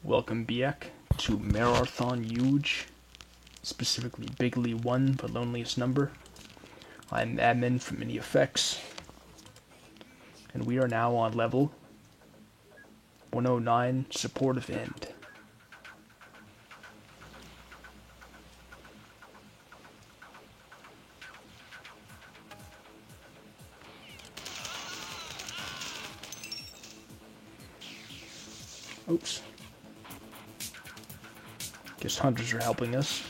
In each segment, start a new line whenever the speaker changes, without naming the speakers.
Welcome back to Marathon Huge, specifically Bigly 1, the loneliest number. I'm admin from Mini Effects, and we are now on level 109, Supportive End. Oops. Guess hunters are helping us.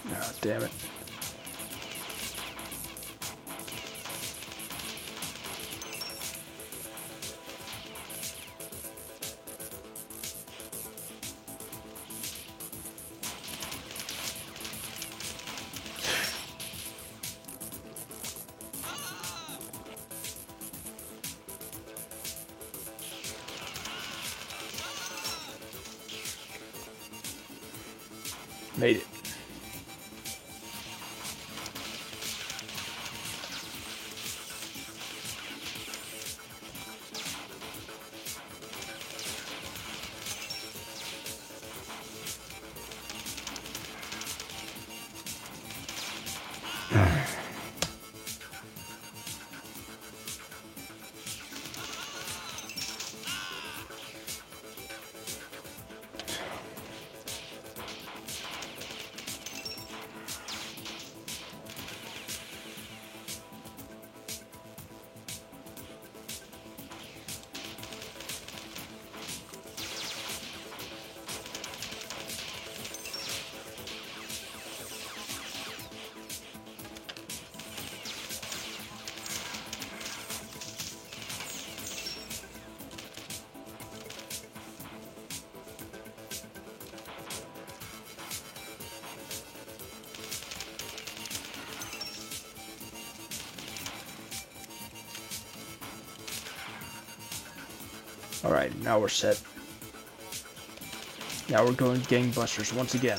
Oh, damn it. Made it. Alright, now we're set. Now we're going gangbusters once again.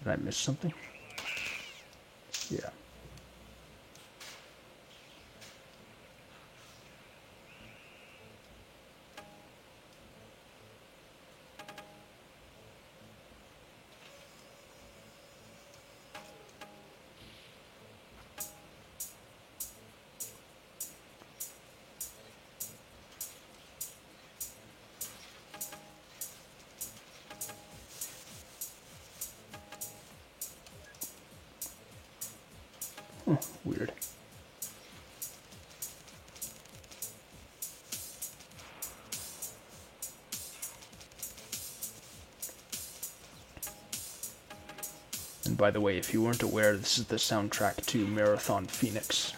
Did I miss something? Yeah. Weird. And by the way, if you weren't aware, this is the soundtrack to Marathon Phoenix.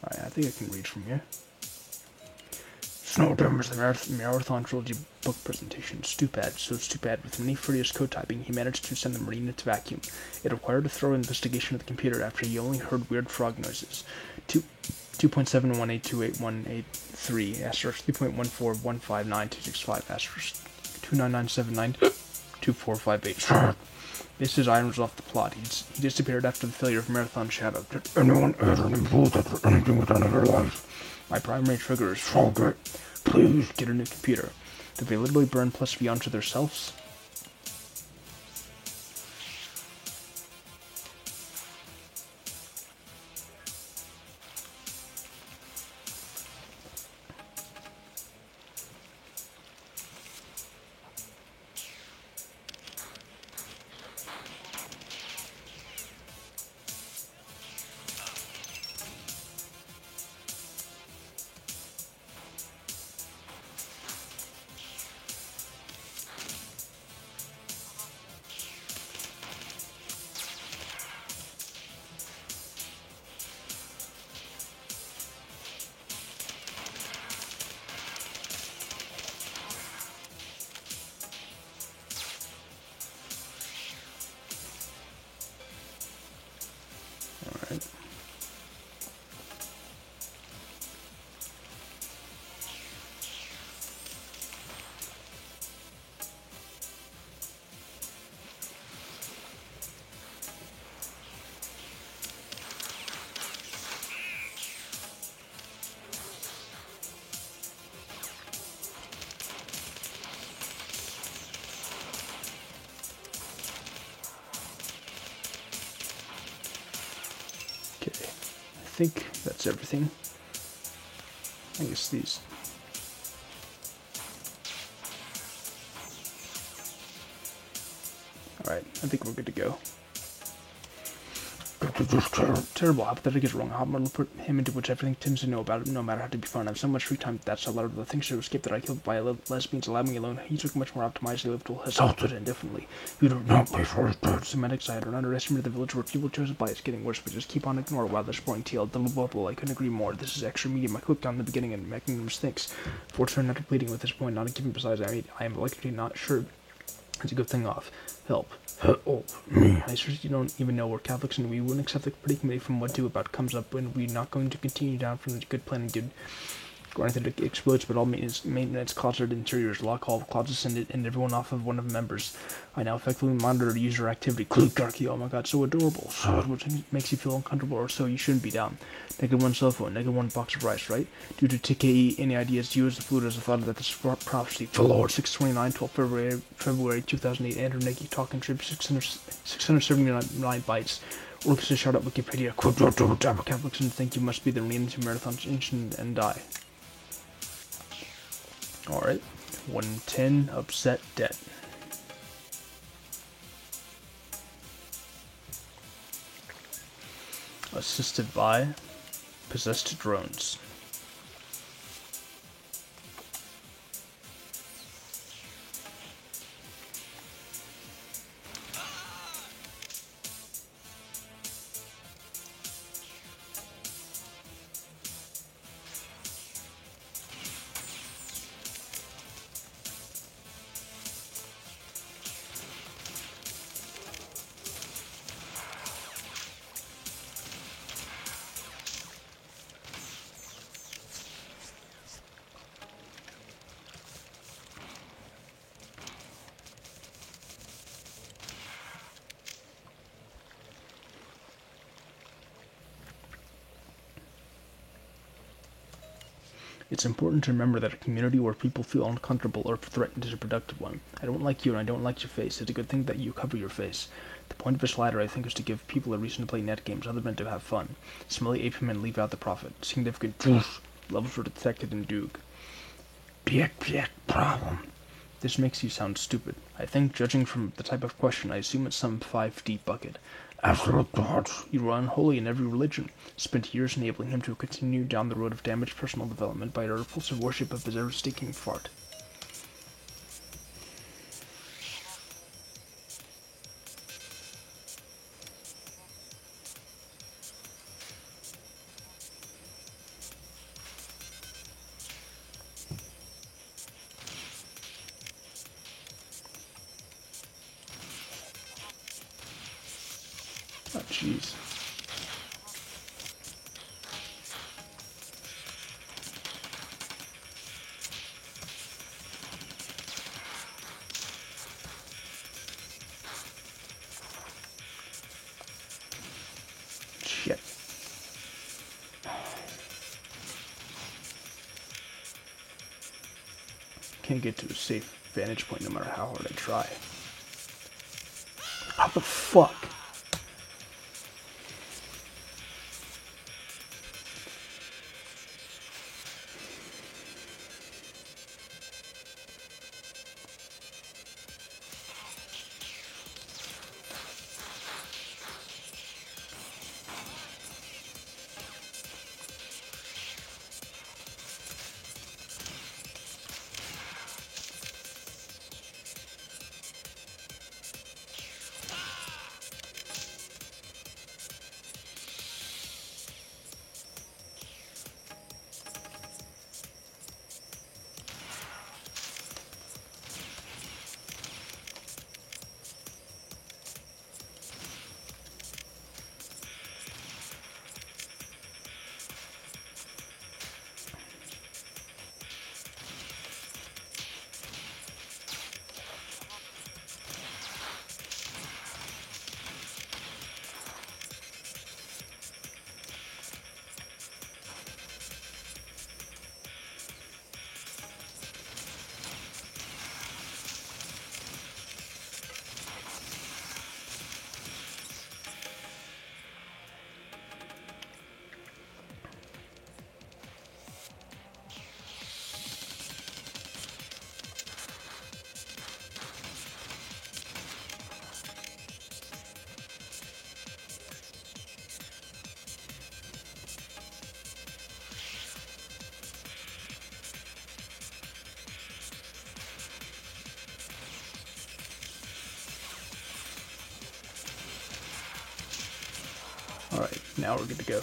Alright, I think I can read from here. Snowdome is the Marathon Trilogy book presentation. Stupad. So Stupad, with many furious code typing, he managed to send the Marine into vacuum. It required a thorough investigation of the computer after he only heard weird frog noises. 2.718281883 asterisk 3.14159.265 asterisk 299792458. This is items off the plot. He disappeared after the failure of Marathon Shadow. Did anyone ever impose after anything with another life? My primary trigger is Frogger. Please get a new computer. Did they literally burn plus V onto themselves? Alright. Okay, I think that's everything. I guess these. Alright, I think we're good to go. Terrible. How did I get wrong? How am I put him into which everything tends to know about it, no matter how to be fun? I have so much free time. That's a lot of the things to escape that I killed by lesbians, allowing me alone. He took much more optimized, livable, assaulted indefinitely. You don't know before it does. Semantics, I don't underestimate the village where people chose by. It's getting worse, but just keep on ignoring while they're spoiling TL. Double bubble. I couldn't agree more. This is extra medium. I clicked on the beginning and making mistakes. Fortunately, not completing with this point, not a given. Besides, I am likely not sure. It's a good thing off. Help. Oh, I seriously don't even know we're Catholics and we wouldn't accept the pretty committee from what do about comes up when we're not going to continue down from the good plan and good. Granted, it explodes, but all maintenance closeted interiors, lock all closets, and everyone off of one of the members. I now effectively monitor user activity. Darky, oh my god, so adorable. So which makes you feel uncomfortable, or so you shouldn't be down. -1 cell phone, -1 box of rice, right? Due to TKE, any ideas to use the food as a thought that this prophecy. For Lord, 629, 12 February 2008, Andrew Neki talk contribute 679 bytes. Orchestra shout out Wikipedia. Catholics and think you must be the lean to marathons and die. Alright, 110, upset, dead. Assisted by possessed drones. It's important to remember that a community where people feel uncomfortable or threatened is a productive one. I don't like you and I don't like your face. It's a good thing that you cover your face. The point of this ladder, I think, is to give people a reason to play net games other than to have fun. Smelly ape men leave out the profit. Significant levels were detected in Doog. Big problem. This makes you sound stupid. I think, judging from the type of question, I assume it's some 5D bucket. Absolute thoughts. You were unholy in every religion. Spent years enabling him to continue down the road of damaged personal development by a repulsive worship of his ever-stinking fart. Oh, jeez. Shit. Can't get to a safe vantage point no matter how hard I try. How the fuck? Alright, now we're good to go.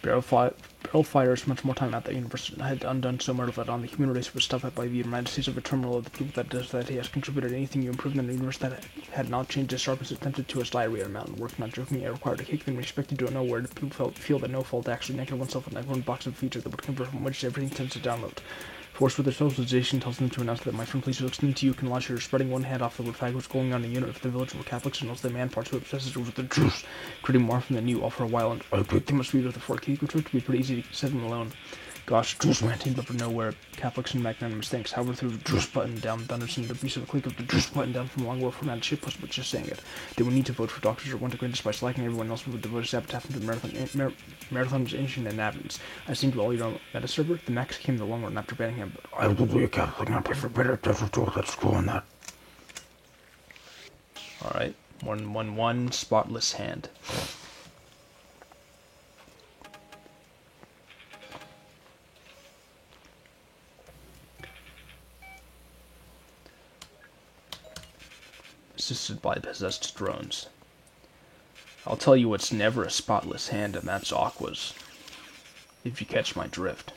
Barrel fighters much more time at the universe had undone so much of it on the human race was stuffed up by the majesties of a terminal of the people that does that he has contributed anything you improved in the universe that had not changed his sharpness attempted to his diarrhea mountain work not joking it required a kick and respected to a nowhere people feel that no fault actually negative oneself with one box of feature that would convert from which everything tends to download. Forced with their socialization tells them to announce that my friend please extend to you can launch your spreading one hand off the flag which going on a unit of the village were Catholics and knows the man parts who obsesses with the truth, creating more from the new all for a while and I think they must be with the Fort Keith, which would be pretty easy to set them alone. Gosh, Juice ranting but for nowhere. Catholics and magnanimous thanks. However, through the Juice button down, Thunderson, the beast of the click of the Juice button down from long war from that ship was just saying it. They would need to vote for doctors or want to grant us by slacking everyone else with the vote epitaph into Marathon's ancient inhabitants. I seem to all your meta server. The Max came the long run after banning him, but I will be a Catholic, not pay for better that's cool on that. Alright. 1-1-1, spotless hand. Assisted by possessed drones. I'll tell you what's never a spotless hand, and that's Aqua's. If you catch my drift.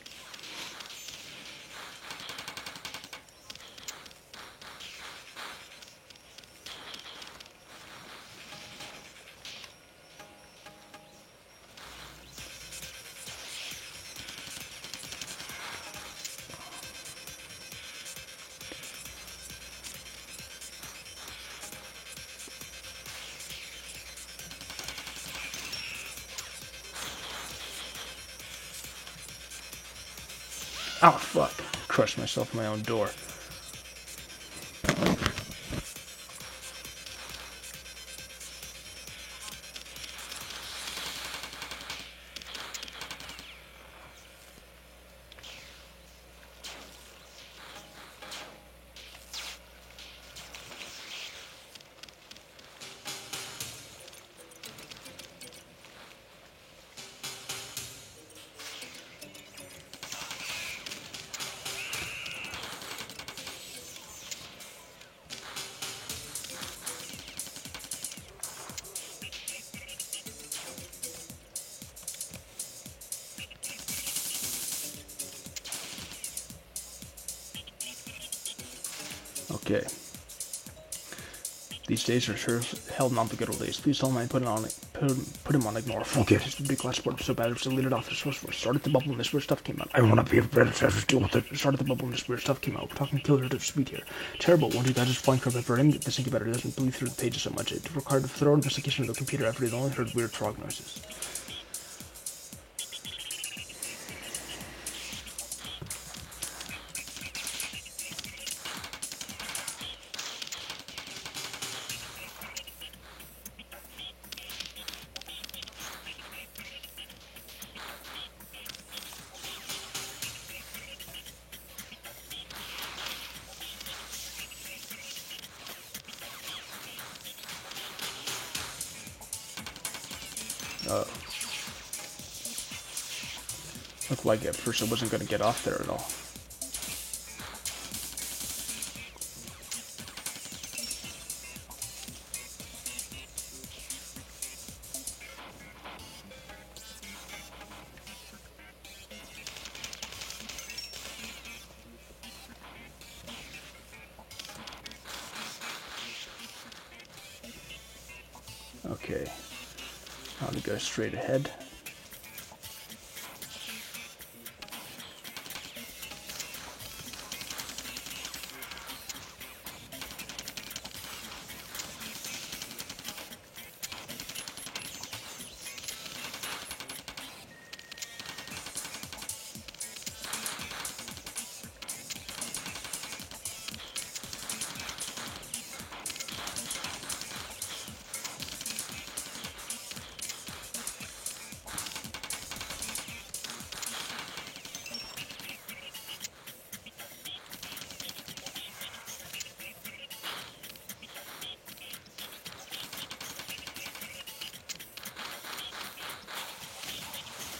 Oh, fuck. Crushed myself in my own door. Okay. These days are sure as hell not the good old days. Please tell him I put him on ignore. Fuck it. His big glass sport was so bad it was deleted off the source for. Started the bubble and this weird stuff came out. I wanna be a predecessor, deal with it. Started the bubble and this weird stuff came out. We're talking killer to speed here. Terrible. One of you guys is flying crap after him. This incubator doesn't bleed through the pages so much. It required a thorough investigation of the computer after it only heard weird frog noises. Looked like at first I wasn't going to get off there at all. Okay, now to go straight ahead.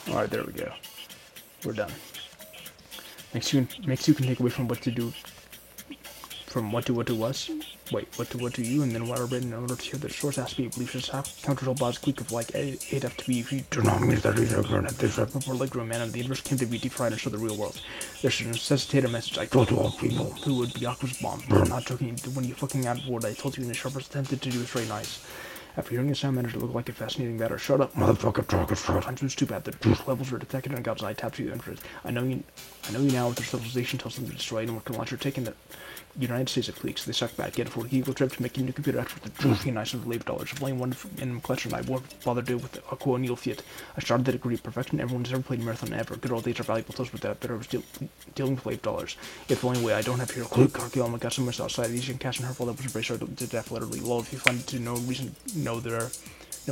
Alright, there we go. We're done. Next you can take away from what to do, from what to us. Wait, what to you, and then what are written in order to hear the source has to be believed as counter bots click of like 8 F to be if you do not mean that either burn at this report like a man and the universe came to be defied and show the real world. There should necessitate a message I told to all people who would be Aqua's bomb. I'm not joking, when you fucking out of word I told you in the sharpest attempted to do is very nice. After hearing the sound manager look like a fascinating matter, shut up, motherfucker, talk us short. I'm too bad. The truth levels are detected in God's eye. Tap to the entrance. I know you now. What their civilization tells them to destroy and what can launch are taking the United States of leaks. They suck back. Get a 40-eagle trip to make a new computer after the truth and nice of the labor dollars. Blame one in McClutcher and I won't bother to with a quote Neil Fiat. I started the degree of perfection. Everyone's ever played marathon ever. Good old days are valuable to us with that, but I was dealing with labor dollars. If the only way I don't have here, Clue, Cargill, got some outside of these and Cash and Herful that was embraced to death literally. Lol, if you find it to no reason, know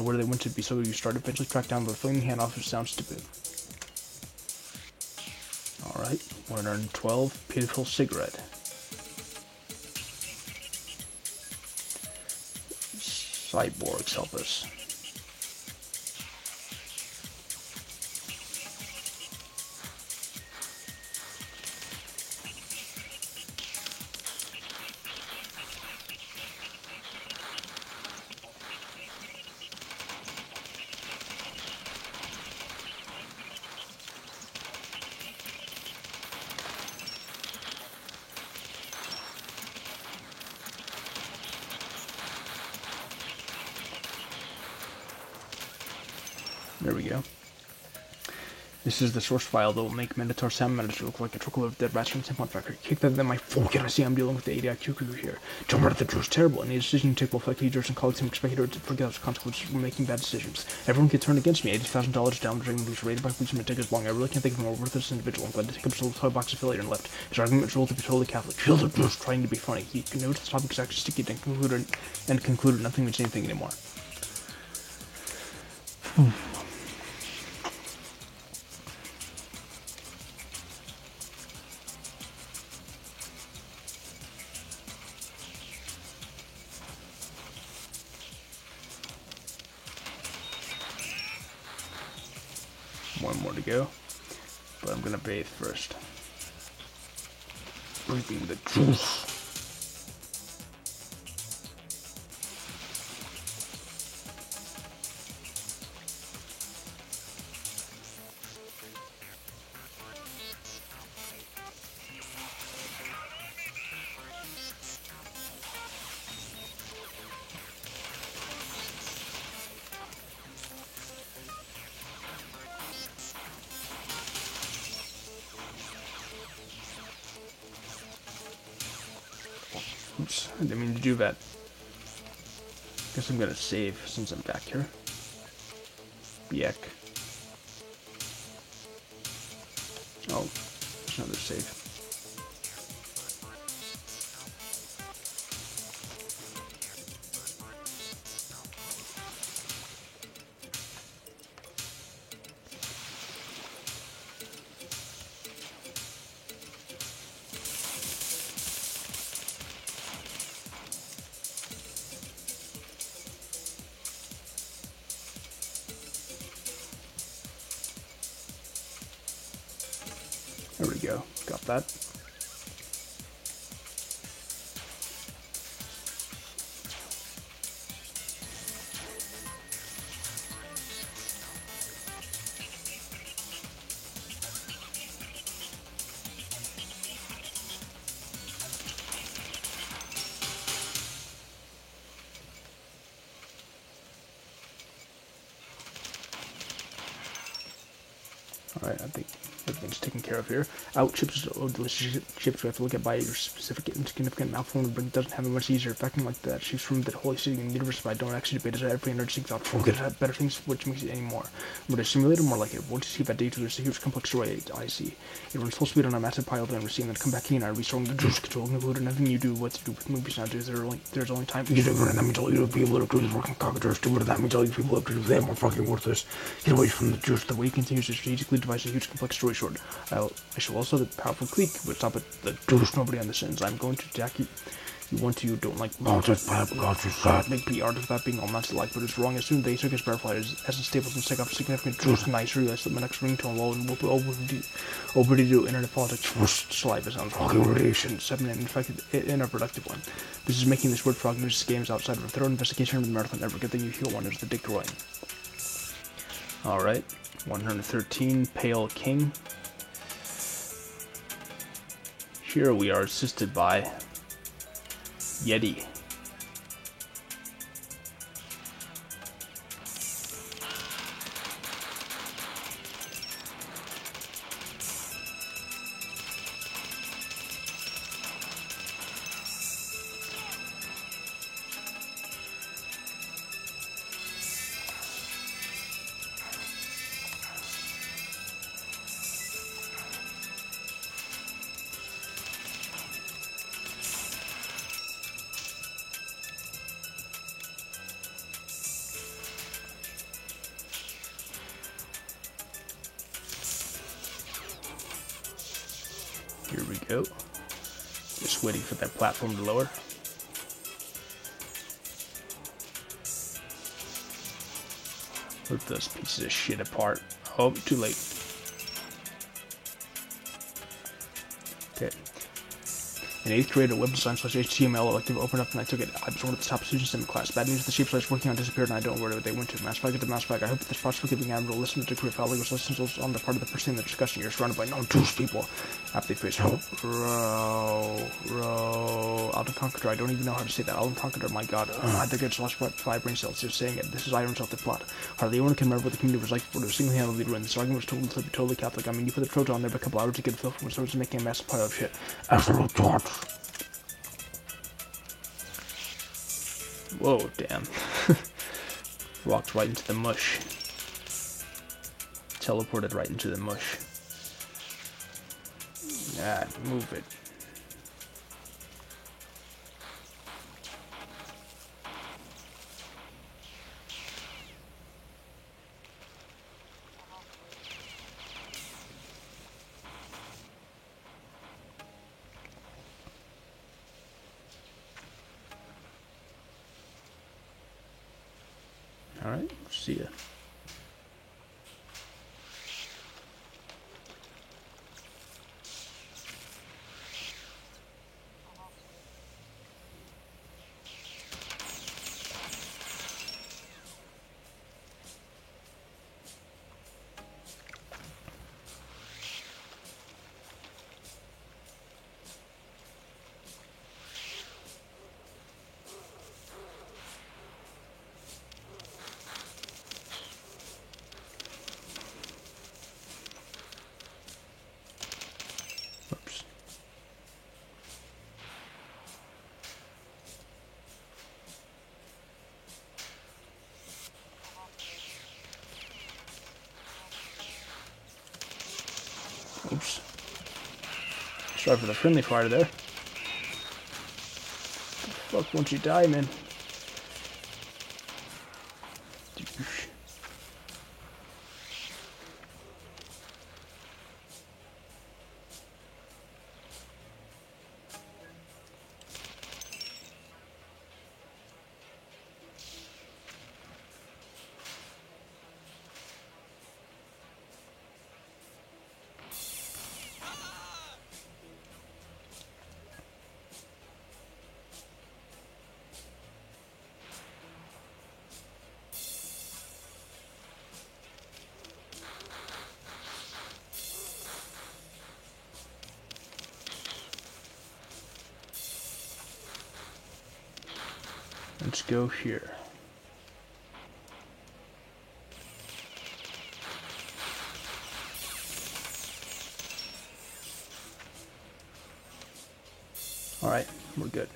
where they went to be, so you start eventually track down the flaming handoff, which sounds stupid. Alright, 112, pitiful cigarette. Cyborgs help us. There we go. This is the source file that will make Minotaur Sound Manager look like a trickle of dead rats from Tampon Factory. Kick that in my fuck it, I see I'm dealing with the 80 IQ crew here. Tell me that the truth's terrible, and the decision you take will affect leaders and colleagues and expect you to forget those consequences for making bad decisions. Everyone can turn against me. $80,000 down the drain who's rated by policemen take as long. I really can't think of a more worthless individual. I'm glad to take up the toy box affiliate and left. His argument is ruled to be totally Catholic. Feel the truth, trying to be funny. He noticed the topic is actually sticky and concluded nothing means anything anymore. One more to go, but I'm gonna bathe first. Breathing the truth. Oops, I didn't mean to do that. Guess I'm gonna save since I'm back here. Biek. Oh, there's another save. There we go. Got that. Alright, I think everything's taken care of here. Out chips or delicious chips we have to look at by your specific insignificant malform but it doesn't have it much easier. Acting like that, she's from the holy city in the universe, but I don't actually debate as every nerd seeks out for get better things which makes it anymore. But a simulator more like it. Once you see that data, there's a huge complex story I see. It runs full speed on a massive pile of unforeseen, then come back here and I restoring the juice control included nothing you do what to do with movies nowadays. There's only time you do, and that means all you people that do is working cockatoos do it, and that means all you people have to do them are fucking worthless. Get away from the juice. The way he continues to strategically devise a huge complex story short. I shall also the powerful clique, but stop at the juice nobody understands. I'm going to attack you. You want to, you don't like. Oh, just bad, make the art of that being all not to like, but it's wrong. As soon as they took his butterfly as unstable and take off significant juice, and I realized that my next ringtone low and over to do internet politics first saliva sounds fucking radiation, 7 and in fact in a productive one. This is making this word prognosis games outside of a thorough investigation of the Marathon Network. Good thing you heal one is the Dick Roy. Alright, 113, Pale King. Here we are assisted by Yeti. Here we go. Just waiting for that platform to lower. Rip those pieces of shit apart. Oh, too late. Okay. In 8th grade, a web design / HTML elective opened up and I took it. I was one of the top students in the class. Bad news, the shapes I was working on disappeared and I don't know where they went to. Mass Spike at the Mass Spike. I hope that this possibly giving Admiral listened to career foul was listened on the part of the person in the discussion. You're surrounded by non-juice people. Aptly face. Alden Conqueror. I don't even know how to say that. Alden Conqueror, my god. I think it's lost 5 brain cells just saying it. This is Iron Self the plot. Hardly anyone can remember what the community was like before. It was single-handedly ruined. This argument was totally Catholic. I mean, you put the Trojan on there for a couple hours to get a feel from when someone's making a massive pile of shit. Absolute thoughts. Whoa, damn. Walked right into the mush. Teleported right into the mush. Yeah, move it. Alright, see ya. Sorry for the friendly fire there. Fuck, won't you die, man? Douche. Let's go here. Alright, we're good.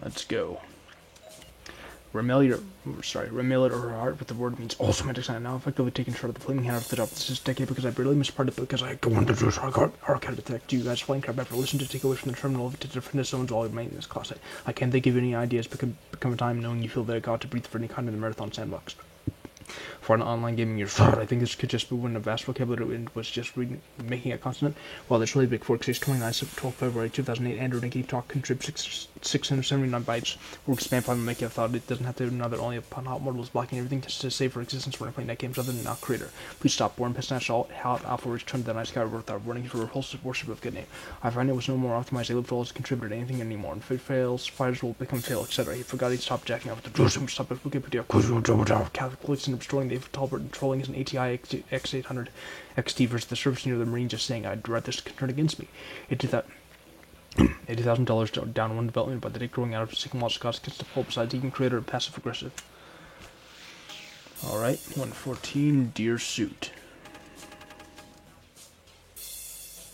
Let's go. Remelior heart with the word means all semantics. I am now effectively taking charge of the flaming hand of the top of this decade because I barely missed part of it because I go on to Jewish archive attack. Do you guys flying crap ever listen to take away from the terminal to defend the zones while remaining in this class? I can't think of any ideas become a time knowing you feel that I got to breathe for any kind of the marathon sandbox. For an online gaming year, I think this could just be when a vast vocabulary was just making a consonant. Well, there's really big fork 629, 12 February 2008, Android and Geek Talk contrib 679 bytes. Work spam file making a thought it doesn't have to know that only upon hot mortal is blocking everything to save for existence when I play net games other than now creator. Please stop born piss nash all hot alpha return to the nice guy without running for repulsive worship of good name. I find it was no more optimized. I live as a contributor to anything anymore. And if it fails, fighters will become fail, etc. He forgot he'd stop jacking off with the Jerusalem stop at Wikipedia. Catholic police and destroying the Talbot and trolling is an ATI X800 XT versus the service near the Marine just saying I'd dread this to turn against me. It did that. $80,000 down one development by the dick growing out of psychological costs against the pole besides even creator of passive aggressive. Alright, 114 deer suit.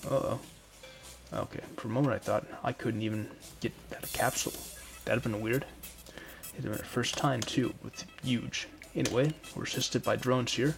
Uh-oh. Okay, for a moment I thought I couldn't even get that capsule. That'd have been weird. It'd been the first time too, with huge. Anyway, we're assisted by drones here.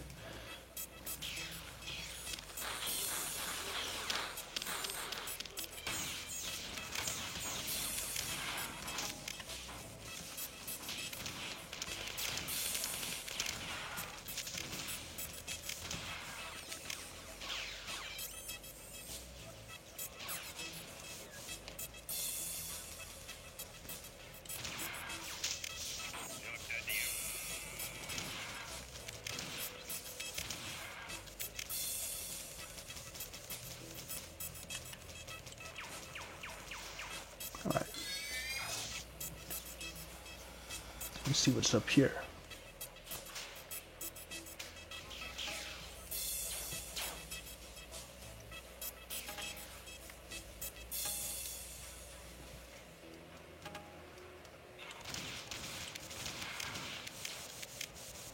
Alright. Let's see what's up here.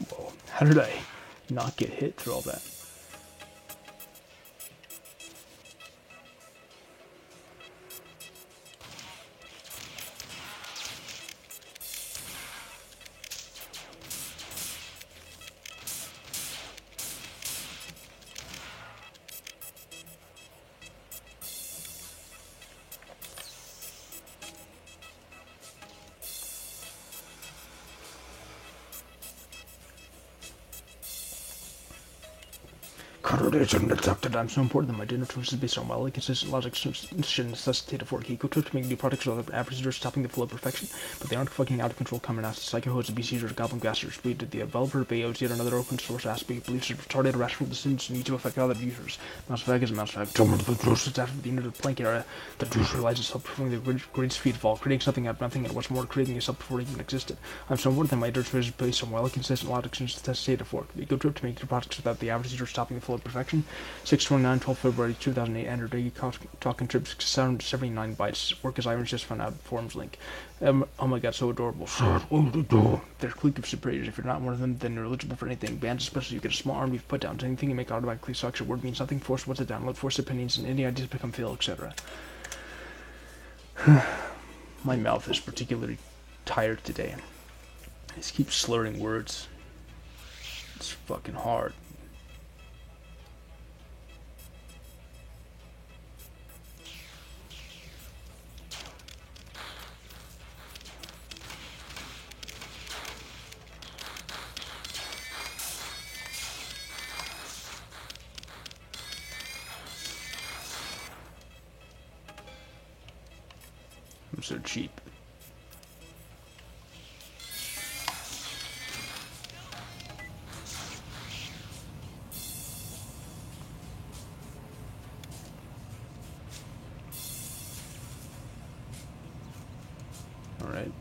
Whoa, how did I not get hit through all that? Contradiction detected. I'm so important that my dinner choice is based on wildly consistent logic should necessitate a fork. Eco to make new products so that average are stopping the flow of perfection, but they aren't fucking out of control coming out. Psycho hosts, BCs, goblin gassers. We did the developer of AO's yet another open source aspect believes it's retarded rational decisions need to affect other users. Mouse fag is a mouse fag. Told me the juice is after the end of the plank area. The juice realizes self-performing the great speed of all, creating something out of nothing and what's more, creating itself before it even existed. I'm so important that my dinner choice is based on wildly consistent logic should necessitate a fork. The eco trip to make new products so that the average user stopping the flow full of perfection. 629, 12 February 2008, Andrew Day, talking trips 79 bytes. Work as Irons just found out forums link. Oh my god, so adorable. There's clique of superiors. If you're not one of them, then you're eligible for anything. Bands especially, you get a small army you've put down to anything you make automatically sucks. Your word means nothing. Force what's it download. Force opinions and any ideas become fail, etc. My mouth is particularly tired today. I just keep slurring words. It's fucking hard. I'm so cheap. All right.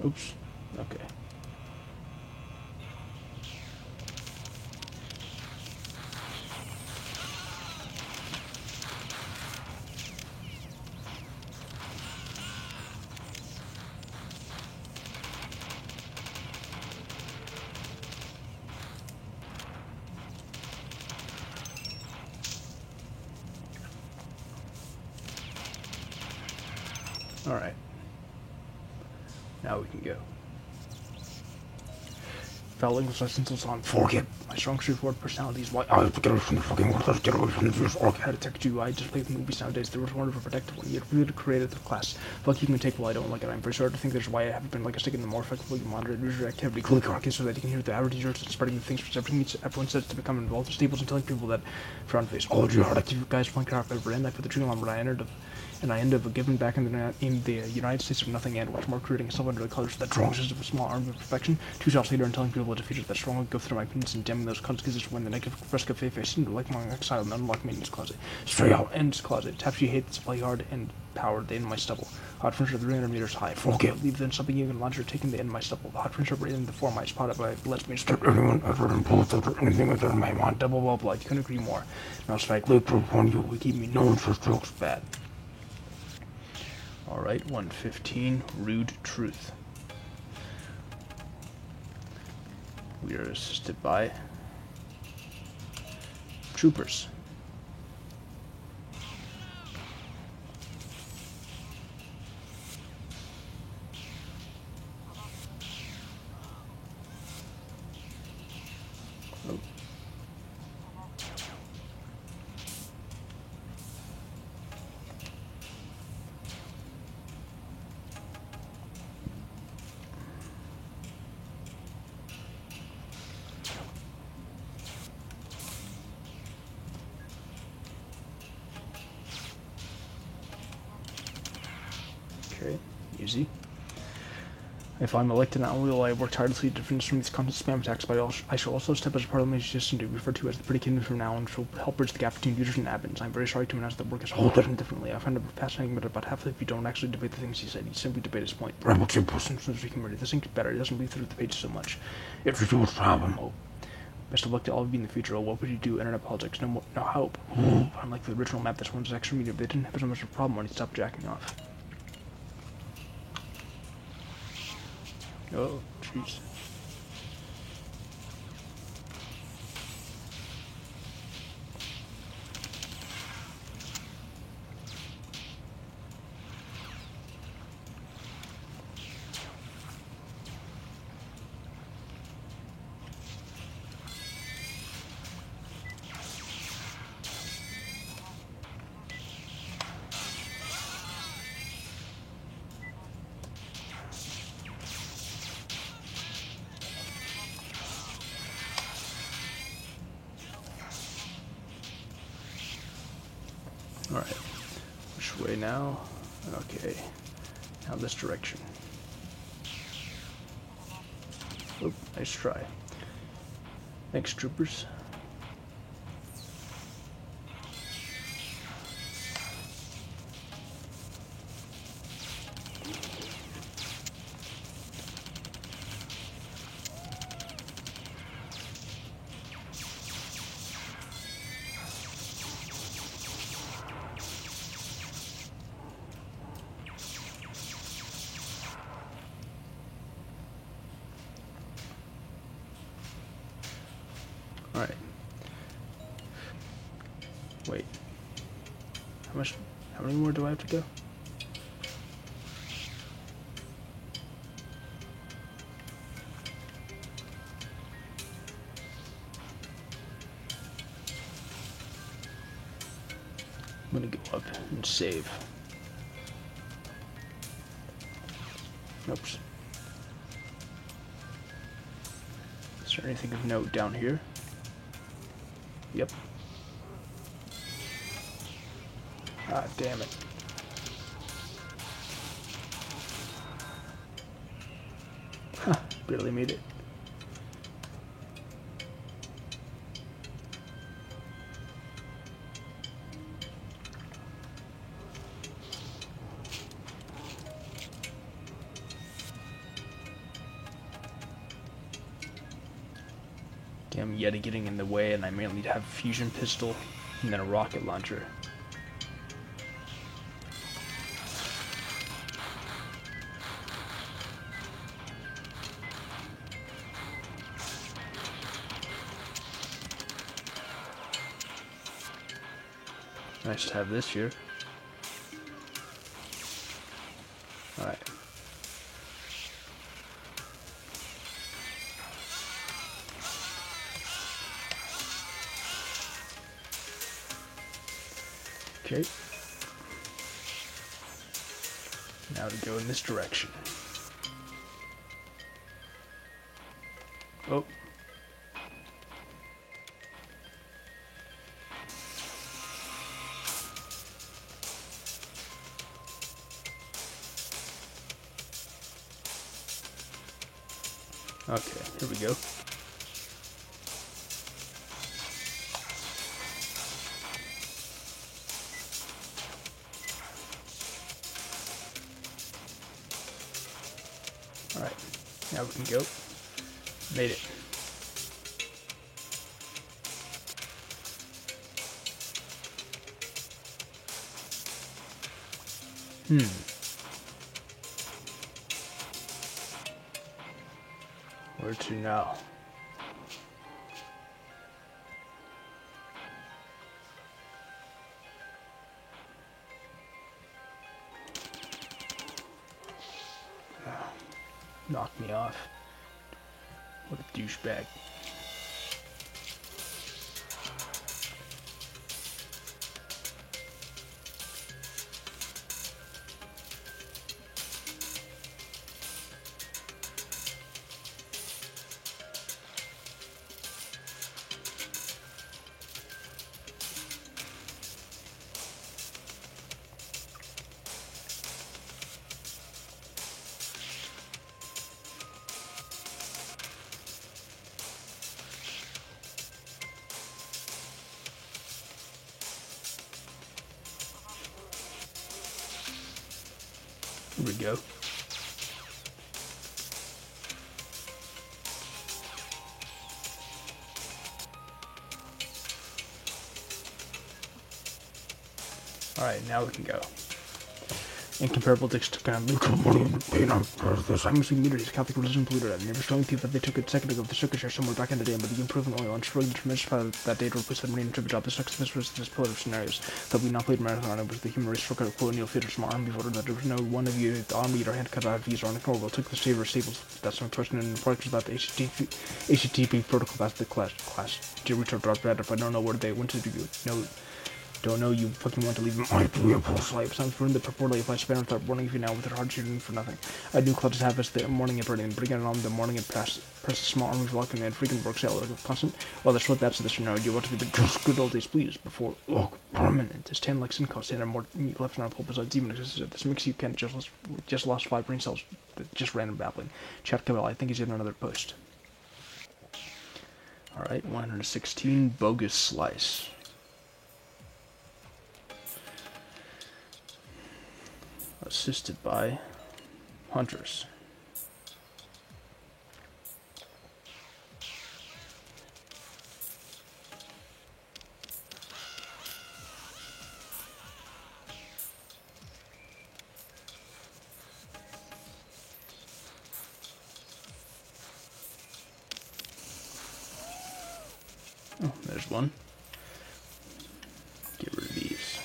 Oops. Okay. All right. Now we can go. Felt English lessons was on. Forget my strong straightforward personality is why I was get away from the fucking world. Get away from the orc. How to text you? I just play the movies nowadays. There was one of a protective one. You really created the class. Fuck you can take while I don't like it. I'm very sorry to think there's why I haven't been like a stick in the more effectively moderate user activity. Click on so that you can hear the average users and spreading the things for everyone says to become involved in stables and telling people that front face. All your heart active guys flank out ever end. I put the tree on when I entered and I ended up giving back in the United States of nothing and watch more creating myself under the colors of that strong sense of a small army of perfection. 2 shots later and telling people that defeated that strong go through my opinions and damning those consequences when the negative fresco face into like my exile and unlock maintenance closet. Straight out ends closet. Taps you hate this play hard and power the end of my stubble. Hot furniture 300 meters high. Forget leave then something you can launch or taking the end of my stubble. The hot furniture right in the form I spotted by lets me start everyone ever and bullets over anything with them I want. Double blah blah. You couldn't agree more. Now strike loop upon you will keep me known for strokes bad. Alright, 115, Rude Truth. We are assisted by troopers. Oh. Okay, easy. If I'm elected, not only will I work tirelessly to defend from these constant spam attacks, but I shall also step as a parliamentary system to be referred to as the Pretty Kingdom from now and shall help bridge the gap between users and admins. I'm very sorry to announce that work is all done differently. I find it fascinating, but about half of you don't actually debate the things he said. You simply debate his point. Rebel Tree Person says we can read this ink better. It doesn't read through the pages so much. It's a huge problem. Oh. Best of luck to all of you in the future. Oh, what would you do? Internet politics. No hope. Unlike the original map, this one's extra media. They didn't have so much of a problem when he stopped jacking off. Oh, jeez. Alright. Which way now? Okay. Now this direction. Oh, nice try. Thanks, troopers. Alright. Wait. How many more do I have to go? I'm gonna go up and save. Oops. Is there anything of note down here? Yep. Ah, damn it. Huh, barely made it. Damn Yeti getting in the way, and I mainly have a fusion pistol and then a rocket launcher. Nice to have this here. Alright. Okay. Now to go in this direction. Oh. Okay, here we go. Alright, now we can go. Made it. Where to now? Knock me off. What a douchebag. Here we go. Alright, now we can go. Incomparable dicks to kind of I'm using communities, Catholic religion polluted. I've never strongly think that they took a second ago. The circus share somewhere back in the day, but the improvement only launched really tremendous power that day to replace the marine tribute job. This next this was this pillar of scenarios that we not played marathon. It was the human race struck out colonial theaters from our army voted that there was no one of you the army or hand cut out of these are unignorable. Took the saver staples. That's some person in the product about the HTTP protocol. That's the class. Geruto dropped red. If I don't know where they went to do no Don't know you fucking want to leave him. I do impulse life. Sounds ruined the purportedly if I spend without warning you now with her hard shooting for nothing. I do clutches have us the morning and burning, bring it on the morning and press a small arm reluctant and freaking works out like a constant. Well, that's what that's this now. You want to be the just good old days, please, before look permanent. This 10 like sin cost and more meat left on our pole besides even existed. This makes you can't just lost 5 brain cells, just random babbling. Chat Cabell, I think he's in another post. Alright, 116 bogus slice. Assisted by hunters. Oh, there's one. Get rid of these.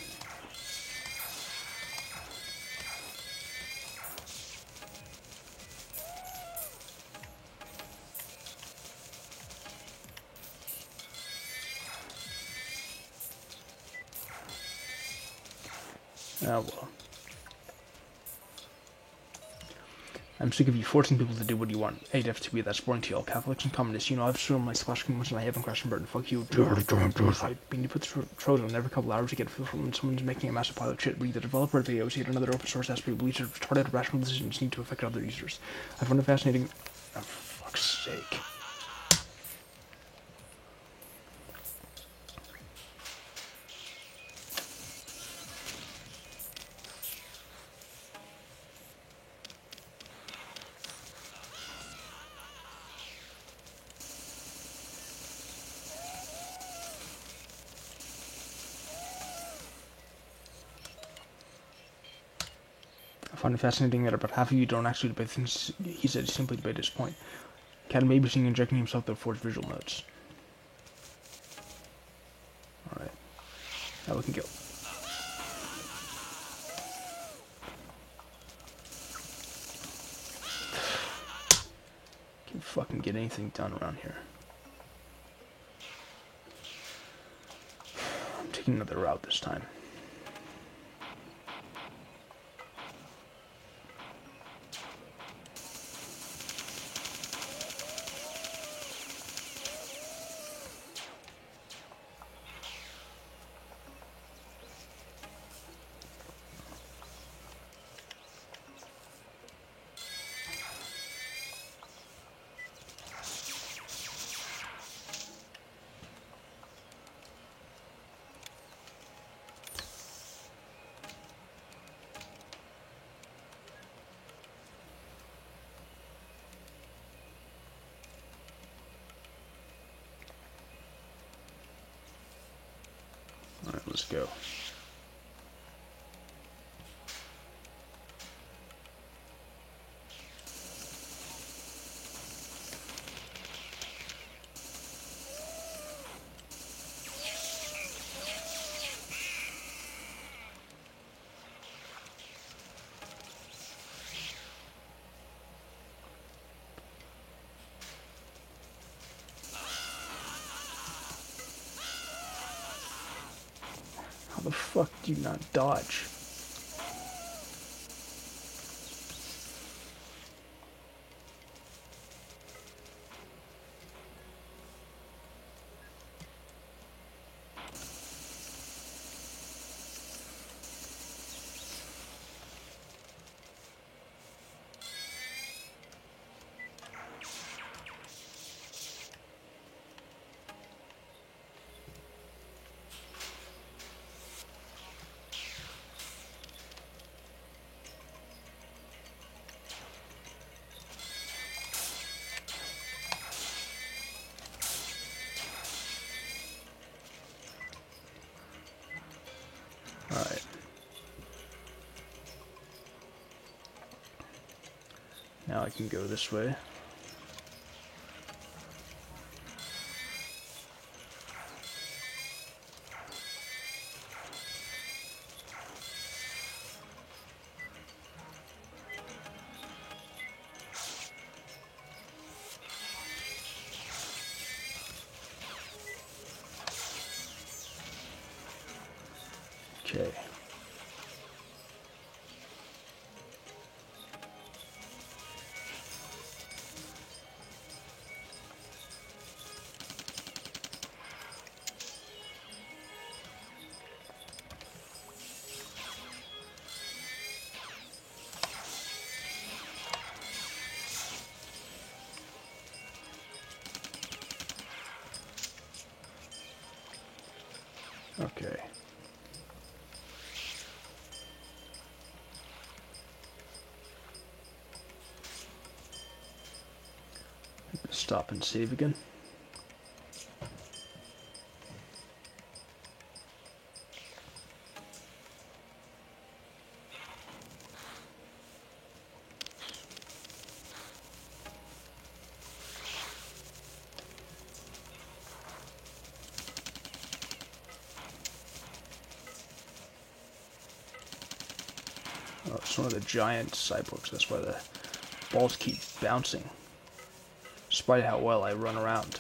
Oh well. I'm sick of you forcing people to do what you want. ADF2B, that's boring to y'all Catholics and communists. You know, I've shown my splash much and I haven't crashed and burned. Fuck you. I mean, you put the Trojan every couple hours to get a feel for when someone's making a massive pile of shit. Read the developer of videos, yet another open source has to be bleached. Retarded rational decisions need to affect other users. I found it fascinating. Oh, for fuck's sake. I find it fascinating that about half of you don't actually debate things he said, simply debate his point. Cat may be seeing injecting himself to forge visual notes. Alright. Now we can go. Can't fucking get anything done around here. I'm taking another route this time. Alright, let's go. How the fuck do you not dodge? Alright. Now I can go this way. Okay. Stop and save again. Oh, it's one of the giant cyborgs. That's why the balls keep bouncing, despite how well I run around.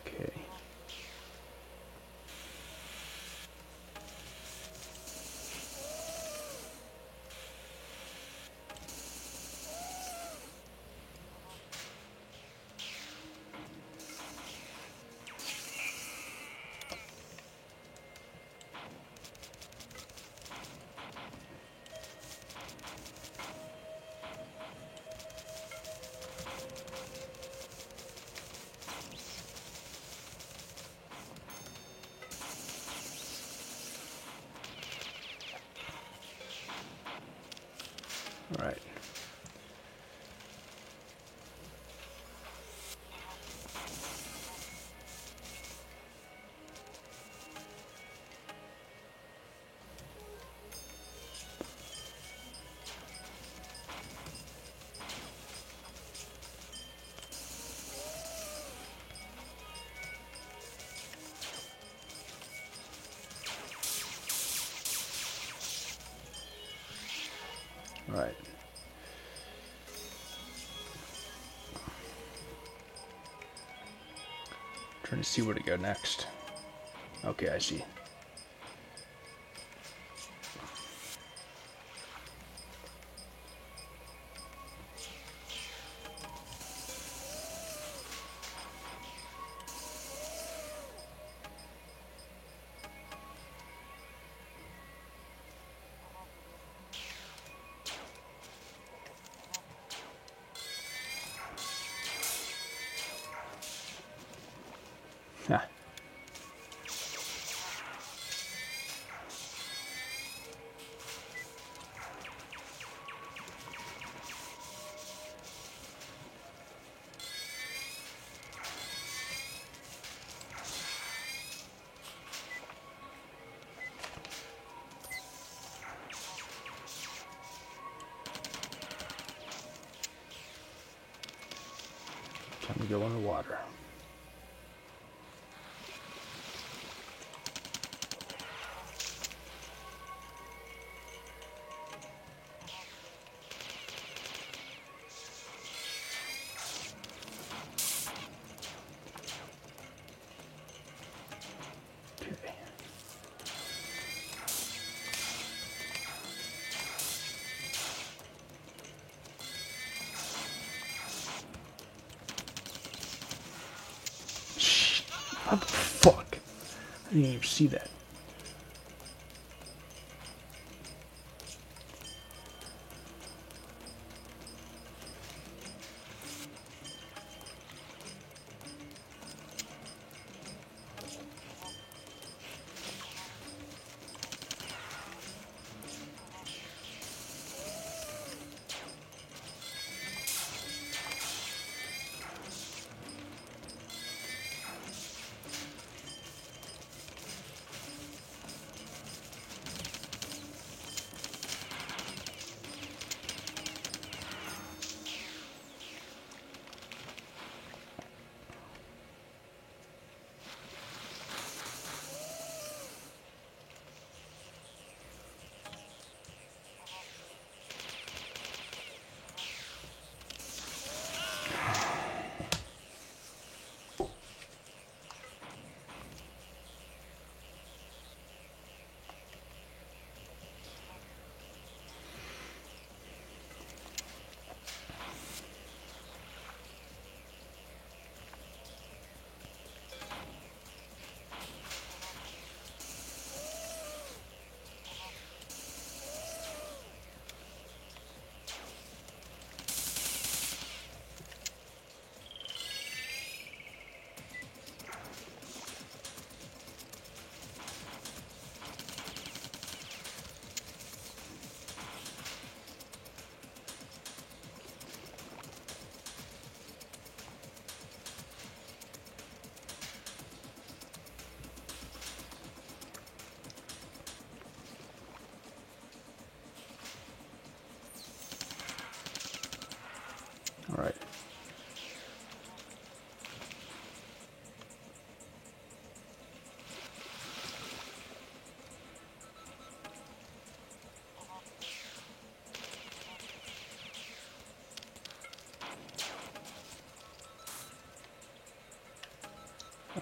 Okay. All right. All right. Trying to see where to go next. Okay, I see. Ha. Time to go in the water. Okay. Shh. What the fuck? I didn't even see that.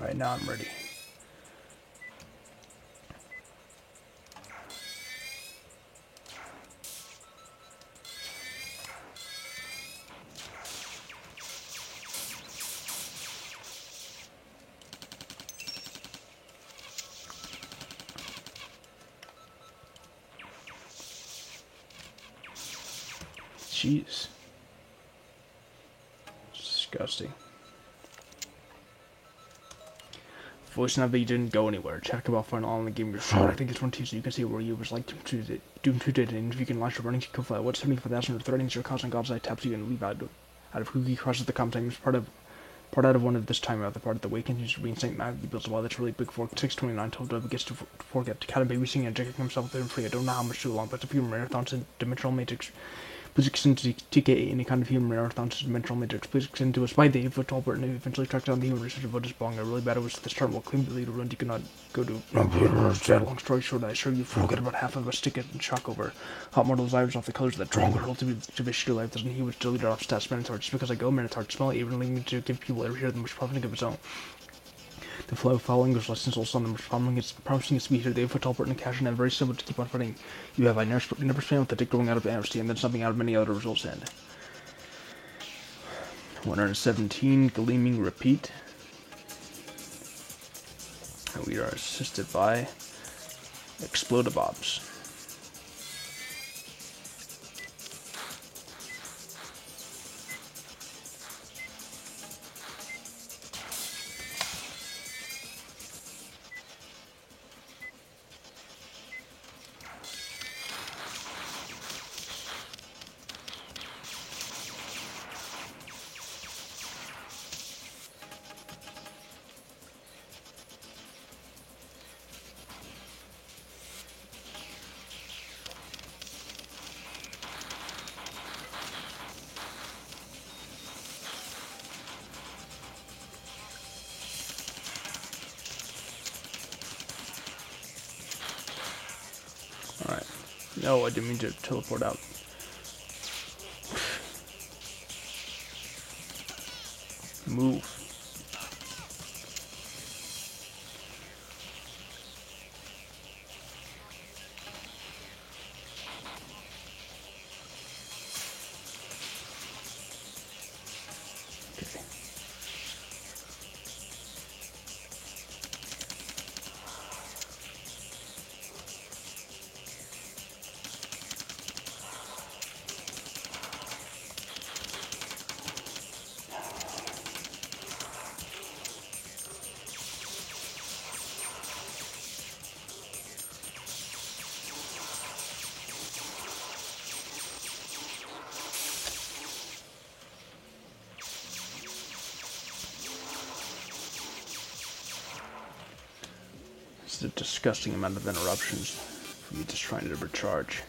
Alright, now I'm ready. Jeez. Disgusting. Voice Navi didn't go anywhere. Check about final on the game you're shot. I think it's 1 so you can see where you was like Doom 2 did, and if you can launch your running to fly, what 75,000 or threatening your causing God's eye taps you and leave out of who he crosses the comp time. Part out of one of this time out the part of the Wakens being St. Matthew builds a wall that's really big for 629 told Dub gets to forget to cat and baby singing and injecting himself with free. I don't know how much too long, but it's a few marathons in Dimensional Matrix. Please extend to TK any kind of human marathons to Dimensional Matrix. Please extend to us by the 8-foot tall Burton who eventually tracked down the human researcher Votus Bong. I really bad it was this term will claim the leader run you cannot go to long story short, I assure you forget about half of us stick it in shock over hot mortal desires off the colors of that strong hurl to wish your life doesn't he was deleted off stats Minotaur just because I go Minotaur to smell it even leading me to give people every hear the most profiting of his own. The flow following was less than soul sun, promising its speed here. They put Talbert and Cash and very simple to keep on fighting. You have I never spam with the dick going out of amnesty and then something out of many other results end. 117 gleaming repeat. And we are assisted by Explodabobs. Alright. No, I didn't mean to teleport out. Move. Okay. It's a disgusting amount of interruptions for me just trying to recharge.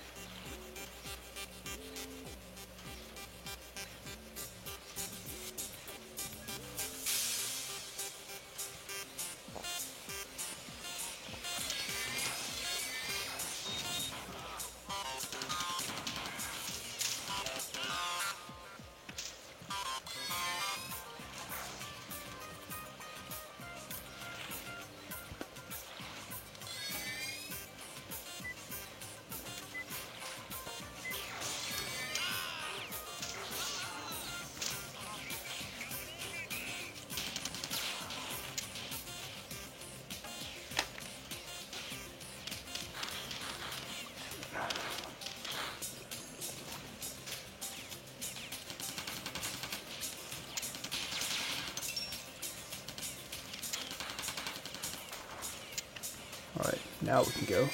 Alright, now we can go.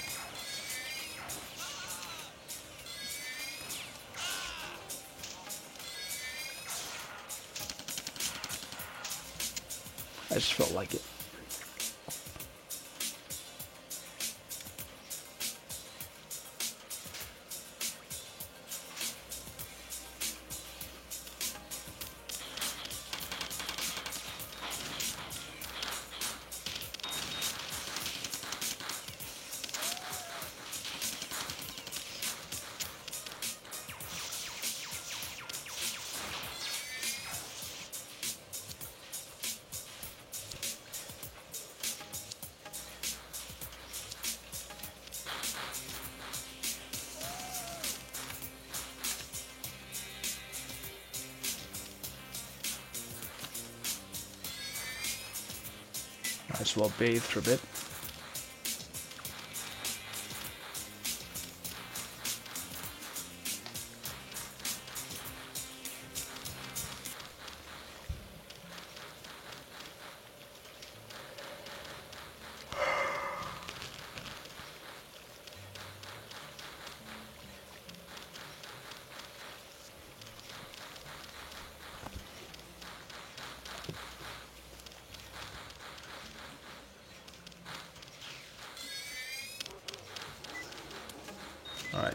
I just felt like it. Might as well bathe for a bit. Alright.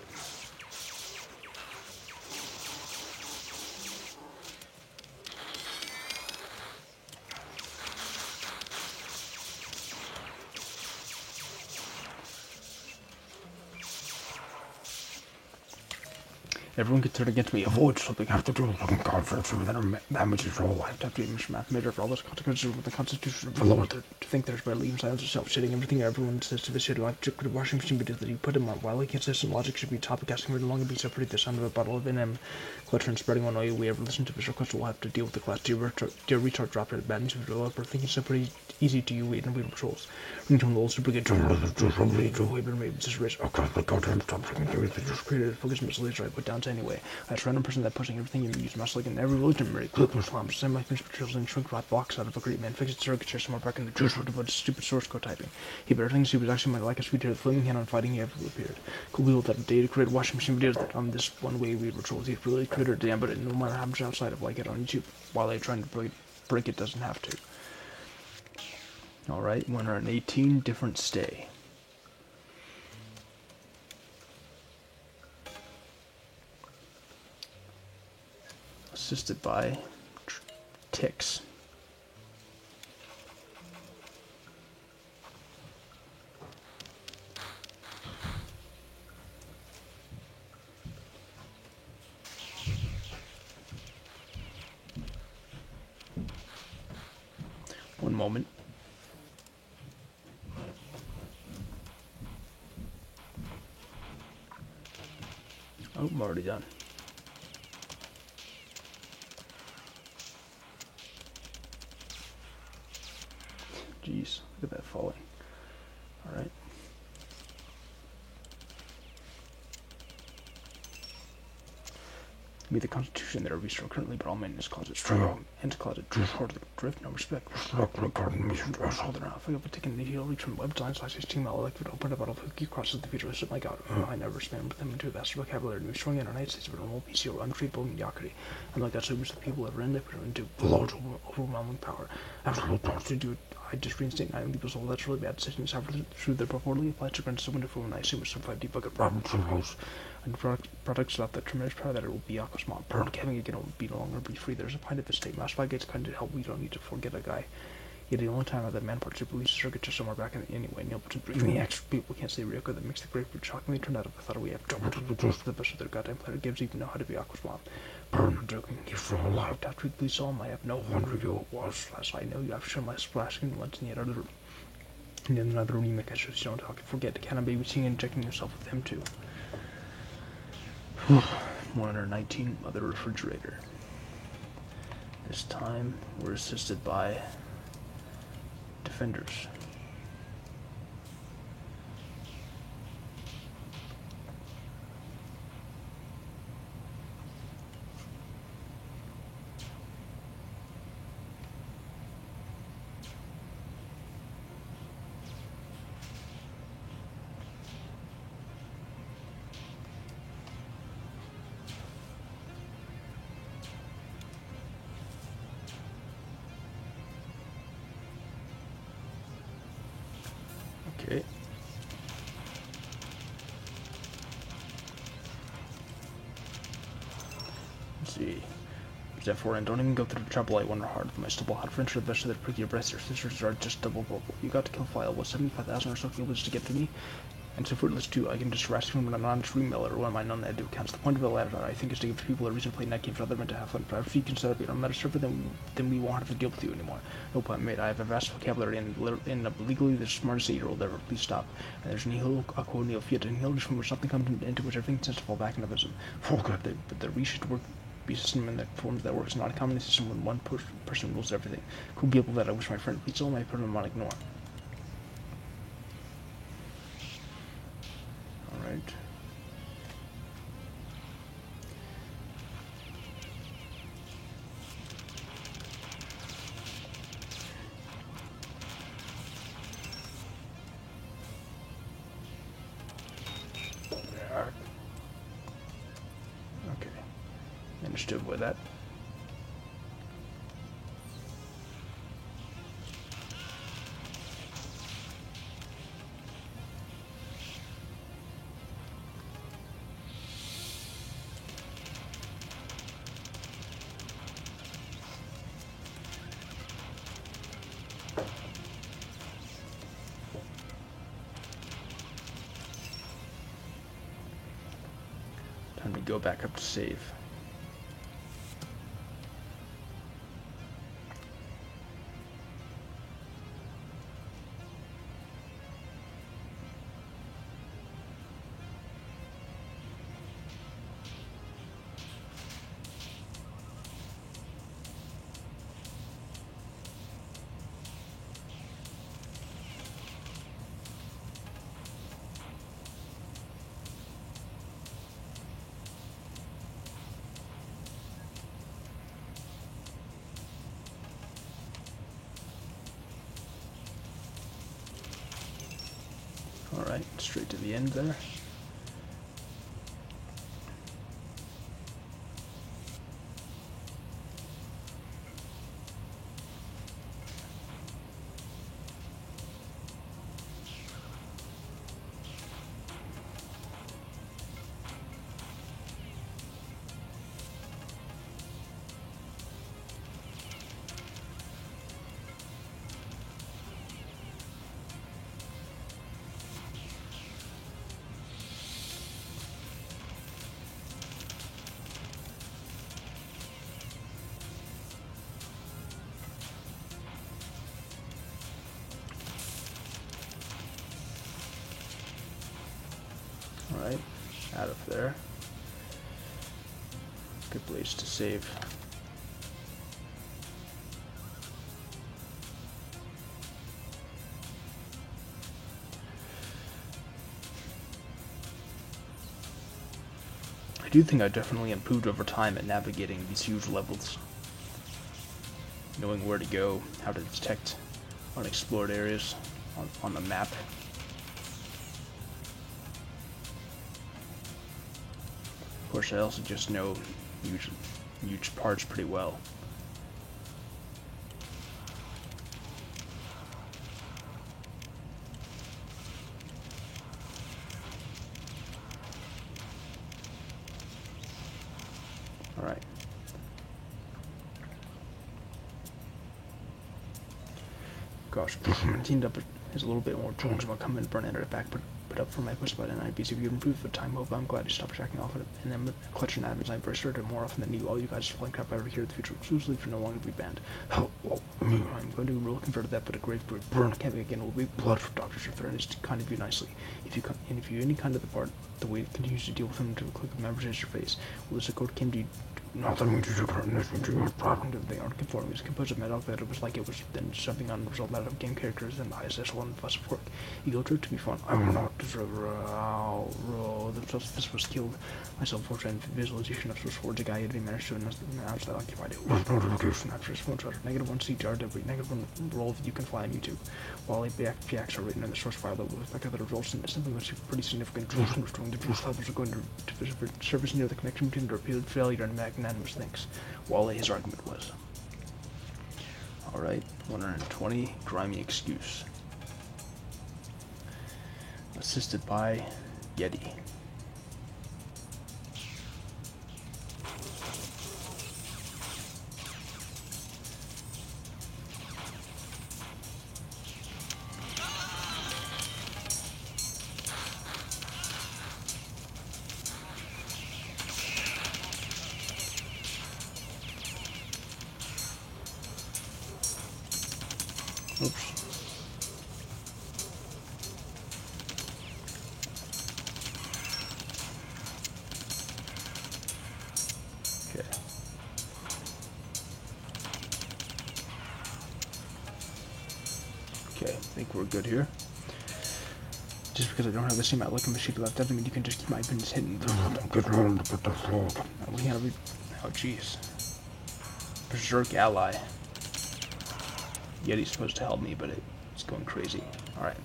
Everyone can turn against me. Avoid something. I have to do a fucking conference with an amateur role. I have to have to math major for all those consequences with the Constitution of the law to think there's by leaving silence yourself, shitting everything everyone says to the shit like the washing machine videos that you put him on. While consistent logic should be topic asking for no longer be separated the sound of a bottle of NM clutter and spreading one way we ever listen to this request will have to deal with the class. Dear retard dropped it bad news of developer thinking it's so pretty easy to you wait and wait patrols. Ringtone the old super good just rich. Oh god, goddamn stop freaking doing it. Just created a focus missile I put down anyway. That's random person that pushing everything you use must like in every religion, Mary Clipper slams, send my finished materials and shrink rot blocks out of a great man, fix it circuit share somewhere back in the juice for devoted stupid source code typing. He better things he was actually my like a sweet hair, the flaming hand on fighting he ever appeared. Cool people that day to create washing machine videos that on this one way we patrols he really critter damn but no matter how much outside of like it on YouTube while they're trying to break it doesn't have to. Alright, we're on 18 different stay. Assisted by ticks. One moment. Oh, I'm already done. Jeez, look at that falling. Alright. Be the Constitution that are restored currently, but all maintenance closets struggle and closet drift, no respect. Garden mission to us all their off. I have taken the heel from web design / HTML, like it open about who crosses the future. My god, I never spam with them into a vast vocabulary. New strong United States of normal PC or untreatable mediocrity. I'm like that so much that people ever end up into large overwhelming power. Absolute power to do it. I just reinstate 9 people's all that's really bad decisions. However, through their purportedly applied to grant someone when I assume it's some 5 debugger Robinson house. And products without the tremendous power that it will be Aquasmart. Burn having it will be no longer be free. There's a point of this state. Mass gates kind of help. We don't need to forget a guy. Yet the only time that man part to release circuit just somewhere back in the anyway. Neil to bring the extra people can't say Ryoko that makes the grapefruit shockingly turned out. I thought we have double to the best of their goddamn player gives even know how to be Aquasmart. Burn joking. You're for all life. That truth please all I have no one review it was. Last I know you have shown my splashing once in yet other room. And then another remake I should don't talk and forget the kind of baby seeing injecting yourself with him too. 119 Mother Refrigerator. This time we're assisted by defenders. Okay. Let's see. Therefore, and don't even go through the trouble. I wonder hard for my stubble hot French or the best of that pricky breasts. Your sisters are just double global. You got to kill file with 75,000 or so kilos to get to me. And so fruitless too, I can just harass him when I'm on stream mail or one of my non-edited accounts. The point of the latter, I think, is to give people a reason to play night games for other men to have fun. But if you can set up your own meta server, then we won't have to deal with you anymore. No point made. I have a vast vocabulary and legally the smartest 8-year-old ever. Please stop. And there's nihil aqua nihil fiat and nihil just from which something comes into which everything tends to fall back into vism. Oh god, but the re should work be a system in that form that works, not a communist system when one person rules everything. Cool people that I wish my friend please all, I put them on ignore. Alright. Okay. Understood with that. Time to go back up to save. Alright, straight to the end there. Alright, out of there. Good place to save. I do think I definitely improved over time at navigating these huge levels. Knowing where to go, how to detect unexplored areas on the map. Of course, I also just know huge parts pretty well. Alright. Gosh, teamed up is a little bit more drones will come and burn it back, but up for my push button. I'd be super improved for time. Hope I'm glad you stopped tracking off it. And then clutching admins, I first started more often than you. All you guys flying crap over here in the future exclusively for no longer be banned. Oh, I'm going to rule convert that, but a grave burn can't be again will be blood for doctors or threatens to kind of you nicely. If you any kind of the part, the way it continues to deal with him to click of members as your face. Will this code came to not that we do problem that they aren't conforming. It's composed of metal that it was like it was then something on the result of game characters and ISS1 plus of work. Ego trip to be fun. I will not deserve this was killed. Myself for trying visualization of source forwards a guy had been managed to announce that occupied it. Notification after his phone charger. -1 CTR debris, -1 roll you can fly on YouTube. While a PX are written in the source file that will affect other results and something was pretty significant destroying the juice levels are going to service near the connection between the repeated failure and magnanimous thanks. Wale, his argument was. Alright, 120, grimy excuse. Assisted by Yeti. Oops. Okay. think we're good here. Just because I don't have the same outlook on the sheet left doesn't mean you can just keep my pins hidden. We gotta be... Oh, jeez. Berserk ally. Yeti's supposed to help me, but it's going crazy. Alright.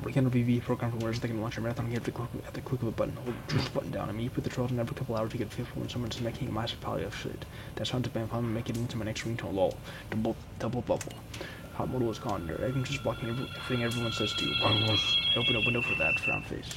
Volcano VV program from where they can launch a marathon at the click of a button. Hold the truth button down and meet with the trolls in every couple hours to get a feel for when someone's making a massive pile of shit. That's how to ban fun and make it into my next ringtone. Lol. Double bubble. Hot modal is gone. Everything's just blocking everything everyone says to you. I open a window for that frown face.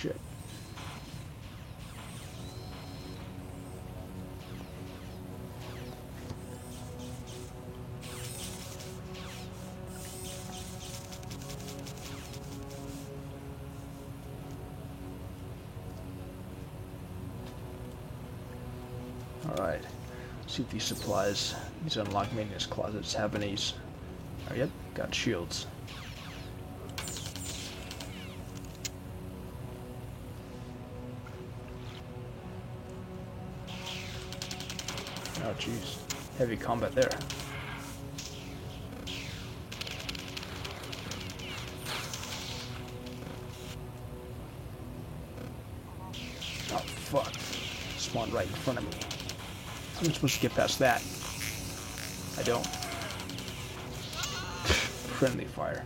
Shit. Alright. See if these supplies, these unlocked maintenance closets have any. Oh, yep, got shields. Oh jeez, heavy combat there. Oh fuck, spawned right in front of me. How am I supposed to get past that? I don't. Friendly fire.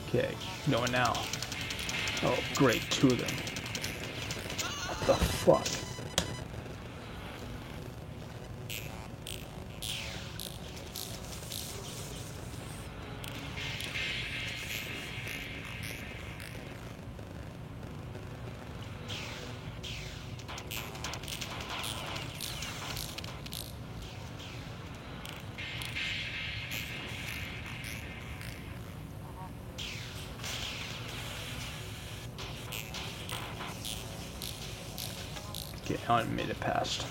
Okay, going now. Oh, great, two of them. What the fuck? Okay, now I made it past.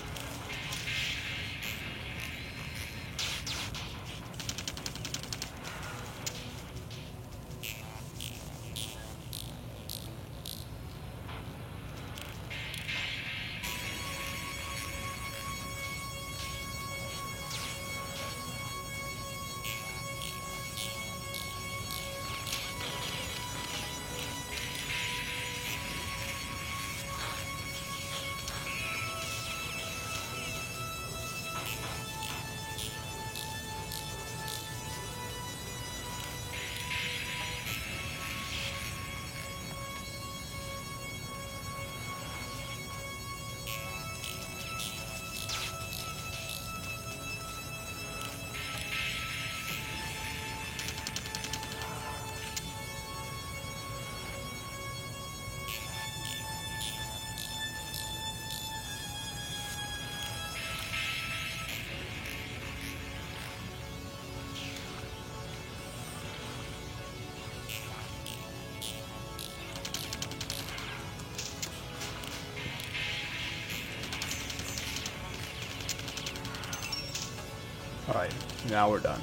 Alright, now we're done.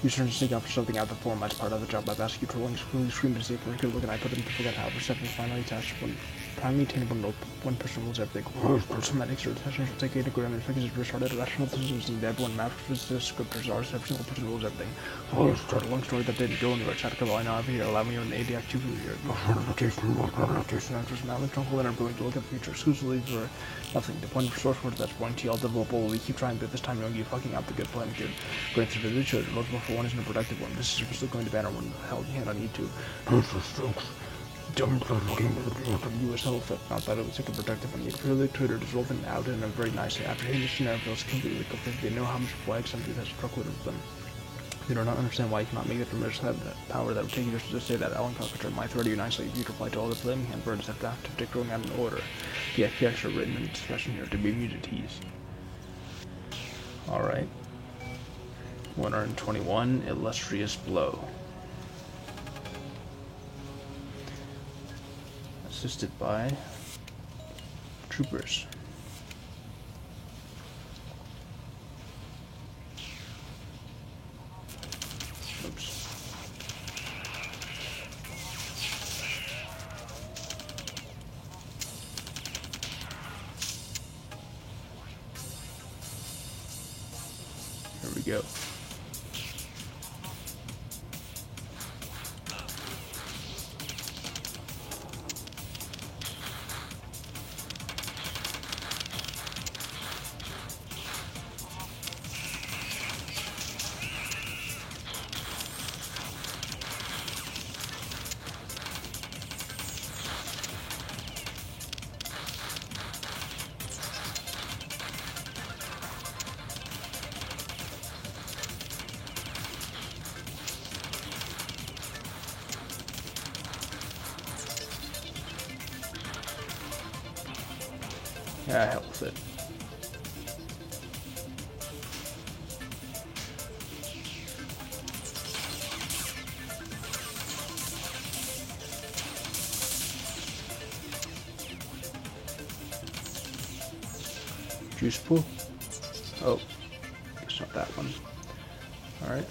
You turn to sneak up for something out the form as part of the job by basket trolling, scream to see if we're good looking. I put them to forget how perception finally attached when primely attainable note. One person rules everything. Semantics or attention should take 8 gram and figures is retarded. Rational systems in dead one math physicists, scriptures are except single person rules everything. Start a long story that didn't go anywhere. Chat I know here, allow me an AD activity here. Notation actors, Malin, Trunkel, and are going to look at the future exclusively for nothing. The point of source word that's point TL developable. We keep trying, but this time you'll be fucking out the good plan, kid. Going through the show, multiple for one isn't a productive one. This is still going to ban our one held hand on YouTube. Dumb looking US health effect, not that it was like a protective one. You clearly Twitter is rolling out in a very nice after hitting the scenario feels completely complete. They know how much flag somebody has truckload of them. They do not understand why you cannot make it from have that power that would take you just to say that Alan Cockatcher might thread you nicely. You reply to all the flaming hand birds that have to take going out in order. The FPX are written in discussion here to be muted tease. Alright. 121 Illustrious Blow. Assisted by troopers. Oops. Here we go. Yeah, hell with it. Juice pool? Oh, guess not that one. Alright.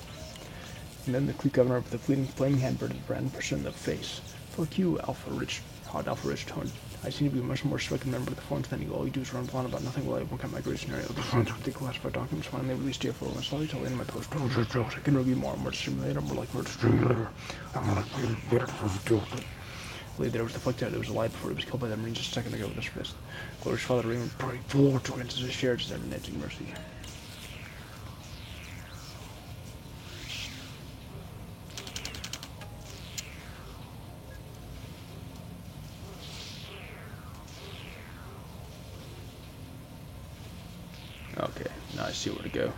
And then the Creek Governor of the fleeting flaming handbird brand person in the face. Fuck you, Alpha Rich, hot Alpha Rich tone. I seem to be a much more stricken member of the forms than you. All you do is run on about nothing while I work out my great scenario. The forms with the classified documents finally released here for one. Slowly till the end of my post. I can review more and more stimulator, more like murder stimulator. I'm not there was the flick that it was alive before it was killed by the Marines just a second ago with his fist. Glorious Father Raymond prayed for to answer his shared his everlasting mercy. Okay, now I see where to go.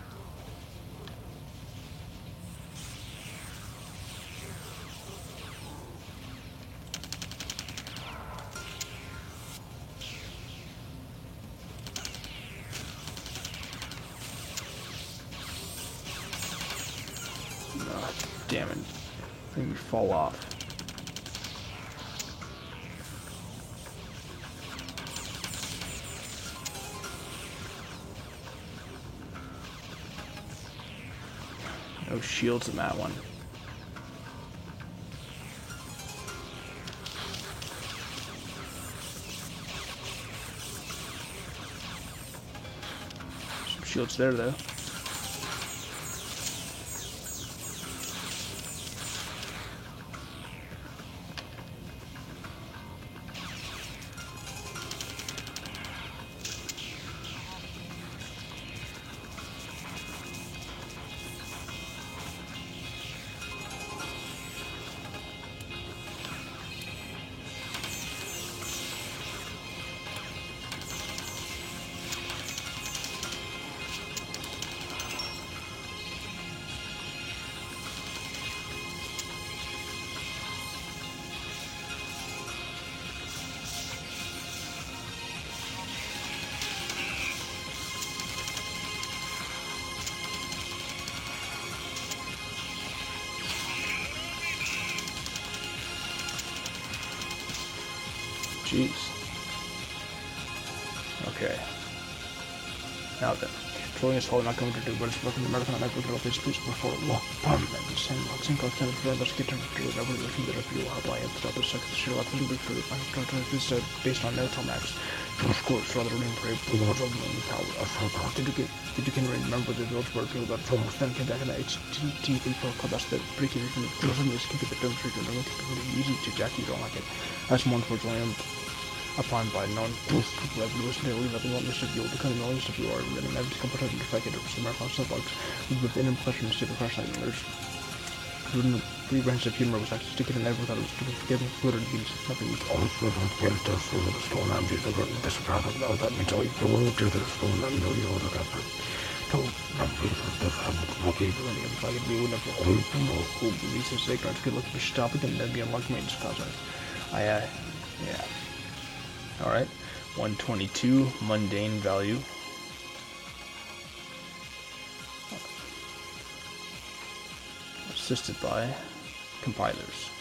Oh, damn it. Make me fall off. No shields in that one. Some shields there though. Jeez. Okay. Now then, exploring is all I'm not going to do, but it's working the marathon. I've looked at all these places before. Walk, pump, and the same lock, sink, I'll tell you, let's get to it. I would have that if you help, I have to stop the second, the shit, I'll tell you, this is based on no max. Of course, rather than brave, but what of the power of her. Did you can remember the village where people got trouble, then came back in the HTT people called us the breaking from the doesn't just keep it the dumb street, and don't keep it easy to Jackie, you don't like it. That's more unfortunately, upon by non-proof revenues, they leave nothing on this of you, becoming the list of you are, and then never to come protect the fact that it was the marathon stuff like within impression of super crash nightmares. The three branches of humor was actually sticking in everyone thought it was stupid, forgetting fluid and beans, nothing you can also get to for the stone. I'm just a good disregard about that means all you can work to the stone. I'm no you look at her. Told numbers of the family, running if I could be one of the old people who believes his ignorance could look at this topic and then be unlocked maintenance cause yeah. Alright, 122, mundane value. Assisted by compilers.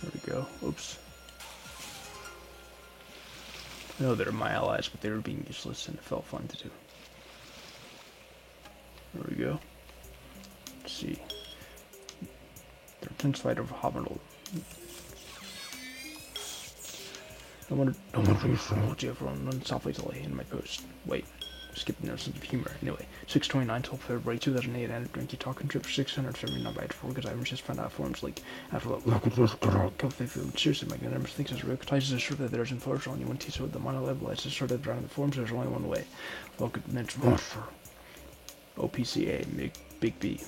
There we go. Oops. I know they're my allies, but they were being useless and it felt fun to do. There we go. Let's see. The intense fight of Hobbinol. I wonder if everyone run softly till I hit my post. Wait. Skipping no sense of humor. Anyway, 629 till February 2008, and a drinky talking trip 679 by 4 because I just found out forums like after what look at this girl seriously my numbers thinks it's real because is sure that there's unfortunately only one T so the mono level is sort of around the forums there's only one way. Look at men's for OPCA big B.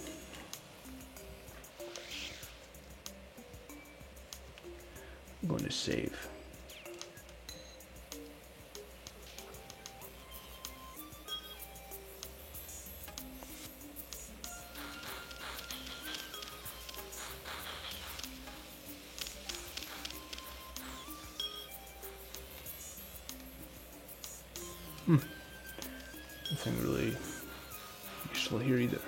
I'm going to save. Nothing really useful here either.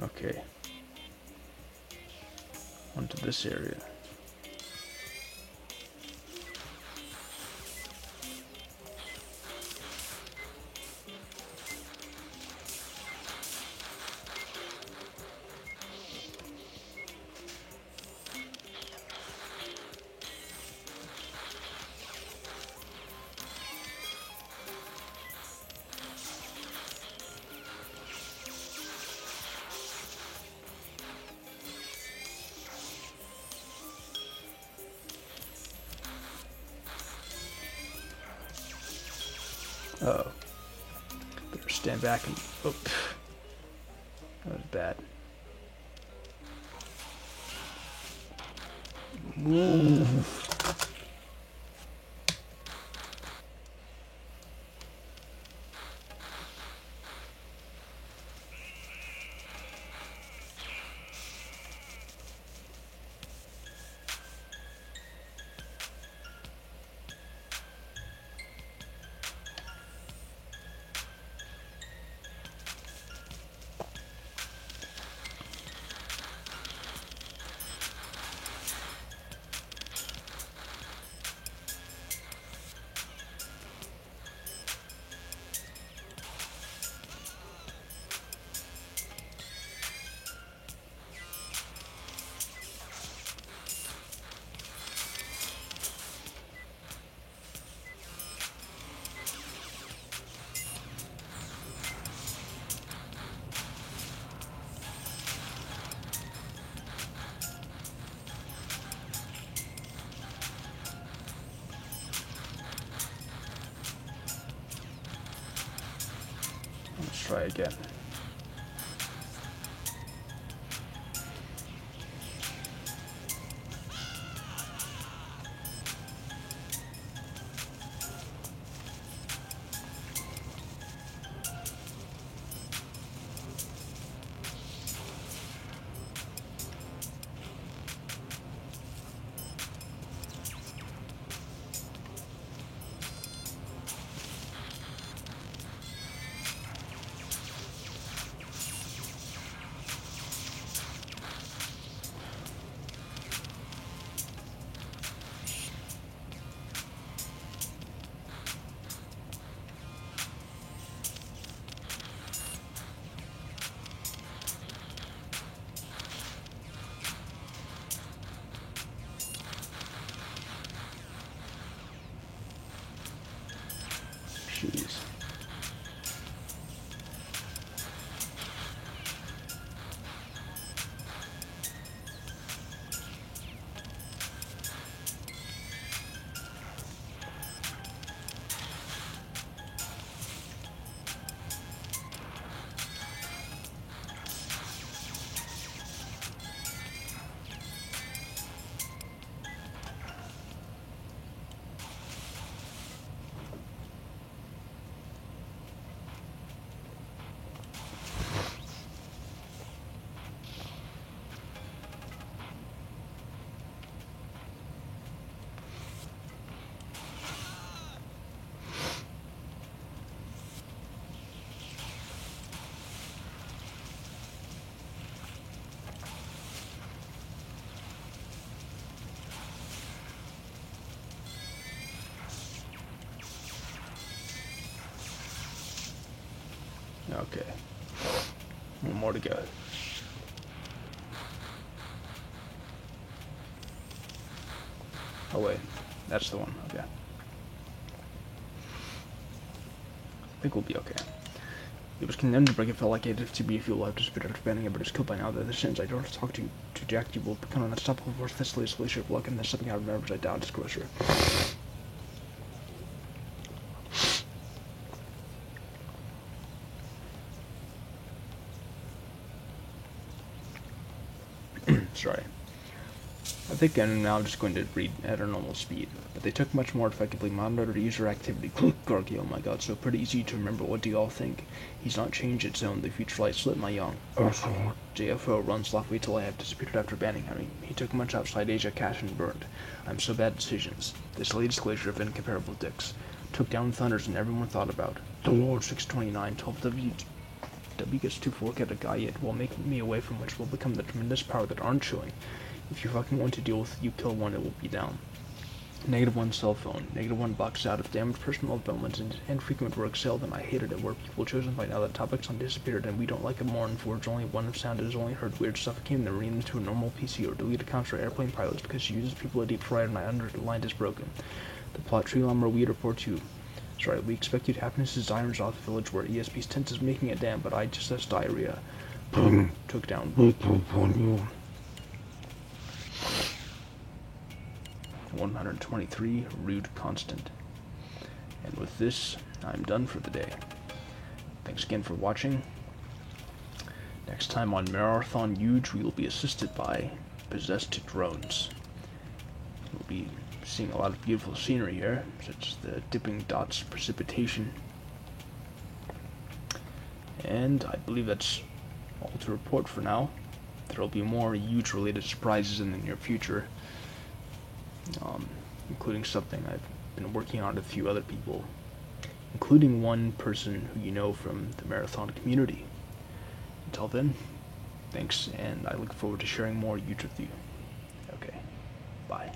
Okay. Onto this area. Uh-oh. Better stand back and... Oh, that was bad. Whoa. try again. Jeez. Okay. One more to go. Oh wait, that's the one. Okay. I think we'll be okay. It was condemned to break. It felt like it to be a fuel life disappeared after banning it, but it's killed by now. That the sentence I don't have to talk to Jack, you will become an unstoppable force. This latest glacier of luck, and there's something I remember, but I doubt it's closer. Sorry. I think I'm now just going to read at a normal speed. But they took much more effectively monitored user activity. Gorky, oh my god, so pretty easy to remember. What do y'all think? He's not changed its own. The future light slit my young. JFO runs left. Wait till I have disappeared after banning him. He took much outside Asia, cash and burned. I'm so bad at decisions. This latest glacier of incomparable dicks. Took down thunders and everyone thought about. The Lord 629, 12W. W gets to look at a guy yet while making me away from which will become the tremendous power that aren't showing. If you fucking want to deal with you kill one, it will be down. -1 cell phone. -1 box out of damaged personal developments and infrequent work cell. Then I hated it where people chosen by now that topics on disappeared and we don't like it more and forge only one of sound is only heard weird stuff came to read into a normal PC or delete accounts for airplane pilots because she uses people a deep fried and I underlined is broken. The plot tree lumber weed report you. Sorry, we expect you to happiness is irons off the village where ESP's tent is making a dam, but I just has diarrhea. Took down. 123 rude constant. And with this, I'm done for the day. Thanks again for watching. Next time on Marathon Huge, we will be assisted by possessed drones. We'll be seeing a lot of beautiful scenery here, such as the dipping dots precipitation. And I believe that's all to report for now. There will be more huge related surprises in the near future, including something I've been working on with a few other people, including one person who you know from the Marathon community. Until then, thanks, and I look forward to sharing more huge with you. Okay, bye.